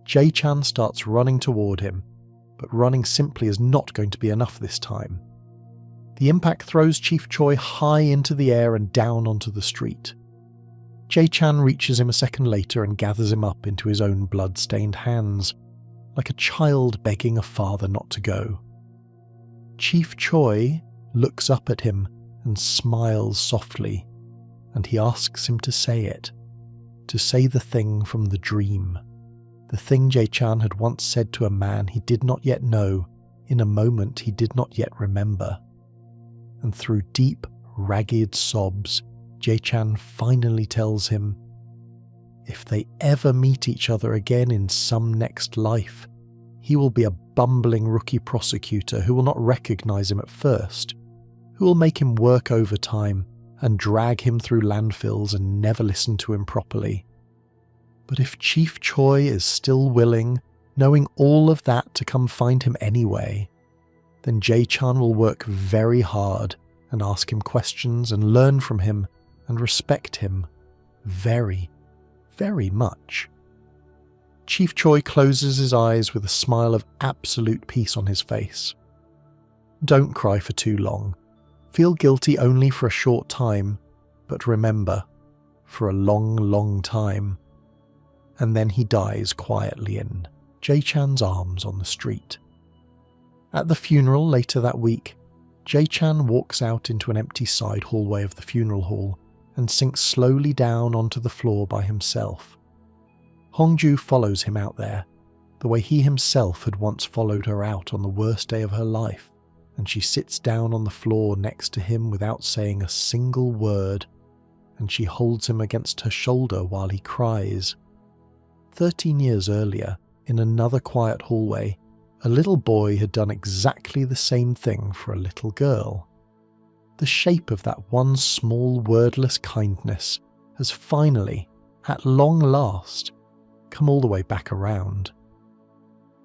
Jae-chan starts running toward him, but running simply is not going to be enough this time. The impact throws Chief Choi high into the air and down onto the street. Jae-chan reaches him a second later and gathers him up into his own blood-stained hands, like a child begging a father not to go. Chief Choi looks up at him and smiles softly, and he asks him to say it, to say the thing from the dream, the thing Jae-chan had once said to a man he did not yet know in a moment he did not yet remember. And through deep, ragged sobs, Jae-chan finally tells him, if they ever meet each other again in some next life, he will be a bumbling rookie prosecutor who will not recognize him at first, who will make him work overtime and drag him through landfills and never listen to him properly. But if Chief Choi is still willing, knowing all of that, to come find him anyway, then Jae-chan will work very hard and ask him questions and learn from him and respect him very, very much. Chief Choi closes his eyes with a smile of absolute peace on his face. Don't cry for too long. Feel guilty only for a short time, but remember, for a long, long time. And then he dies quietly in Jae-chan's arms on the street. At the funeral later that week, Jae-chan walks out into an empty side hallway of the funeral hall and sinks slowly down onto the floor by himself. Hongju follows him out there, the way he himself had once followed her out on the worst day of her life, and she sits down on the floor next to him without saying a single word, and she holds him against her shoulder while he cries. 13 years earlier, in another quiet hallway, a little boy had done exactly the same thing for a little girl. The shape of that one small wordless kindness has finally, at long last, come all the way back around.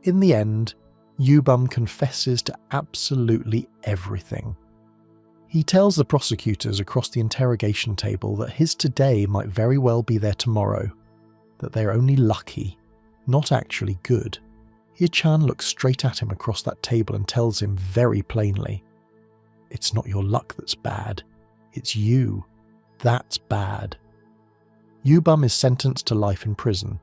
In the end, Yubum confesses to absolutely everything. He tells the prosecutors across the interrogation table that his today might very well be their tomorrow, that they are only lucky, not actually good. Hye-chan looks straight at him across that table and tells him very plainly, it's not your luck that's bad, it's you. That's bad. Yubum is sentenced to life in prison.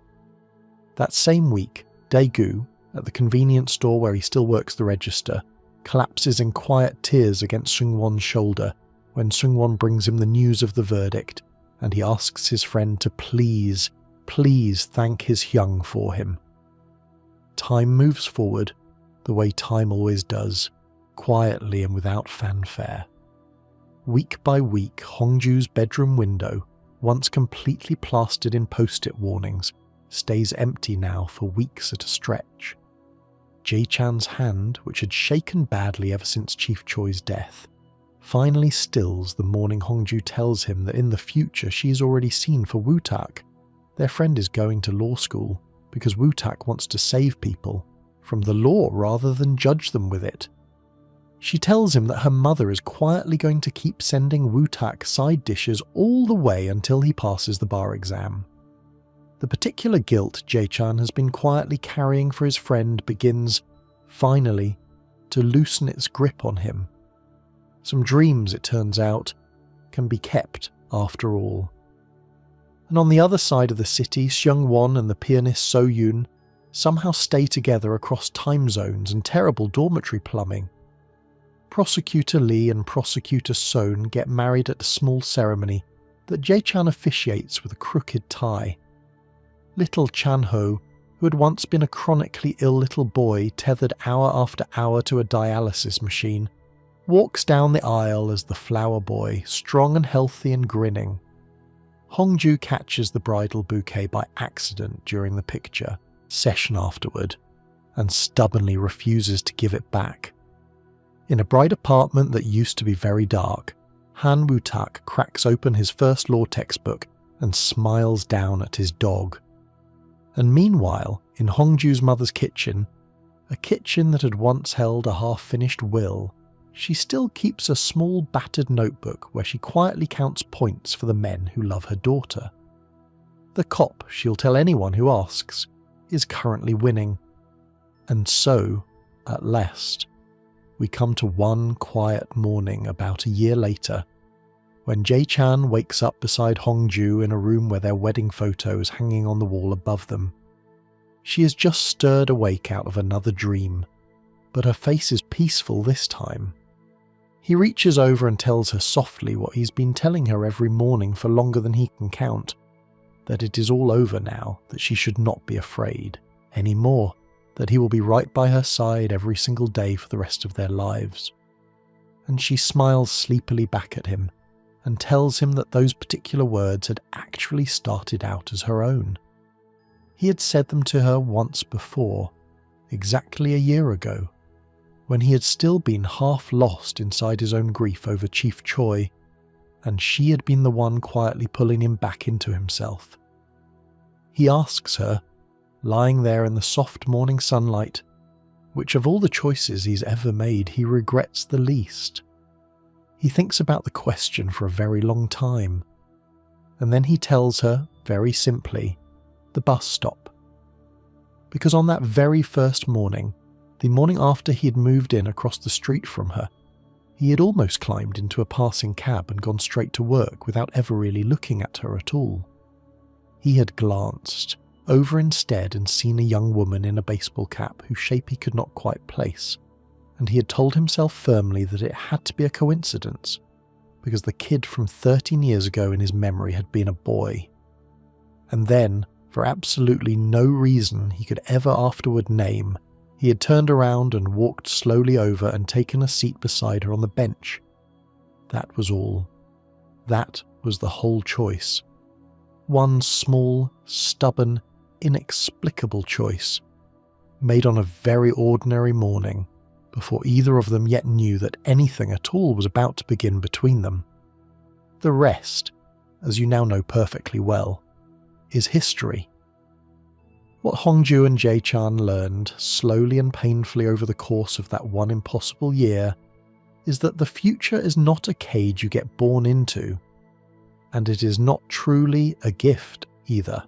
That same week, Daegu, at the convenience store where he still works the register, collapses in quiet tears against Seung-won's shoulder when Seung-won brings him the news of the verdict, and he asks his friend to please thank his Hyung for him. Time moves forward, the way time always does, quietly and without fanfare. Week by week, Hongju's bedroom window, once completely plastered in post-it warnings, stays empty now for weeks at a stretch. Jae-chan's hand, which had shaken badly ever since Chief Choi's death, finally stills the morning Hongju tells him that in the future she is already seen for Woo-tak. Their friend is going to law school because Woo-tak wants to save people from the law rather than judge them with it. She tells him that her mother is quietly going to keep sending Woo-tak side dishes all the way until he passes the bar exam. The particular guilt Jae-chan has been quietly carrying for his friend begins, finally, to loosen its grip on him. Some dreams, it turns out, can be kept after all. And on the other side of the city, Seung-won and the pianist So-yoon somehow stay together across time zones and terrible dormitory plumbing. Prosecutor Lee and Prosecutor Sohn get married at a small ceremony that Jae-chan officiates with a crooked tie. Little Chan-ho, who had once been a chronically ill little boy tethered hour after hour to a dialysis machine, walks down the aisle as the flower boy, strong and healthy and grinning. Hongju catches the bridal bouquet by accident during the picture session afterward, and stubbornly refuses to give it back. In a bright apartment that used to be very dark, Han Woo-tak cracks open his first law textbook and smiles down at his dog. And meanwhile, in Hongju's mother's kitchen, a kitchen that had once held a half-finished will, she still keeps a small battered notebook where she quietly counts points for the men who love her daughter. The cop, she'll tell anyone who asks, is currently winning. And so, at last, we come to one quiet morning about a year later, when Jae-chan wakes up beside Hongju in a room where their wedding photo is hanging on the wall above them. She is just stirred awake out of another dream, but her face is peaceful this time. He reaches over and tells her softly what he's been telling her every morning for longer than he can count, that it is all over now, that she should not be afraid anymore, that he will be right by her side every single day for the rest of their lives. And she smiles sleepily back at him and tells him that those particular words had actually started out as her own. He had said them to her once before, exactly a year ago, when he had still been half lost inside his own grief over Chief Choi, and she had been the one quietly pulling him back into himself. He asks her, lying there in the soft morning sunlight, which of all the choices he's ever made he regrets the least. He thinks about the question for a very long time, and then he tells her, very simply, the bus stop. Because on that very first morning, the morning after he had moved in across the street from her, he had almost climbed into a passing cab and gone straight to work without ever really looking at her at all. He had glanced over instead and seen a young woman in a baseball cap whose shape he could not quite place, and he had told himself firmly that it had to be a coincidence, because the kid from 13 years ago in his memory had been a boy. And then, for absolutely no reason he could ever afterward name, he had turned around and walked slowly over and taken a seat beside her on the bench. That was all. That was the whole choice. One small, stubborn, inexplicable choice, made on a very ordinary morning, before either of them yet knew that anything at all was about to begin between them. The rest, as you now know perfectly well, is history. What Hongju and Jae-chan learned, slowly and painfully over the course of that one impossible year, is that the future is not a cage you get born into, and it is not truly a gift either.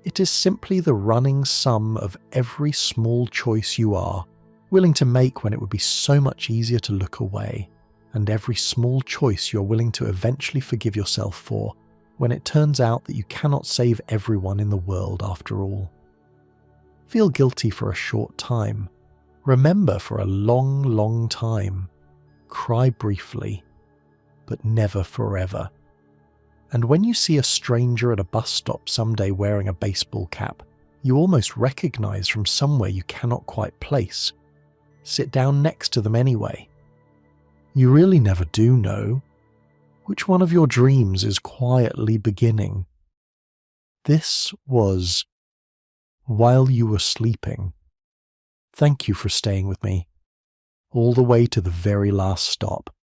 It is simply the running sum of every small choice you are willing to make when it would be so much easier to look away, and every small choice you are willing to eventually forgive yourself for when it turns out that you cannot save everyone in the world after all. Feel guilty for a short time. Remember for a long, long time. Cry briefly, but never forever. And when you see a stranger at a bus stop someday wearing a baseball cap you almost recognize from somewhere you cannot quite place, sit down next to them anyway. You really never do know which one of your dreams is quietly beginning. This was While You Were Sleeping. Thank you for staying with me, all the way to the very last stop.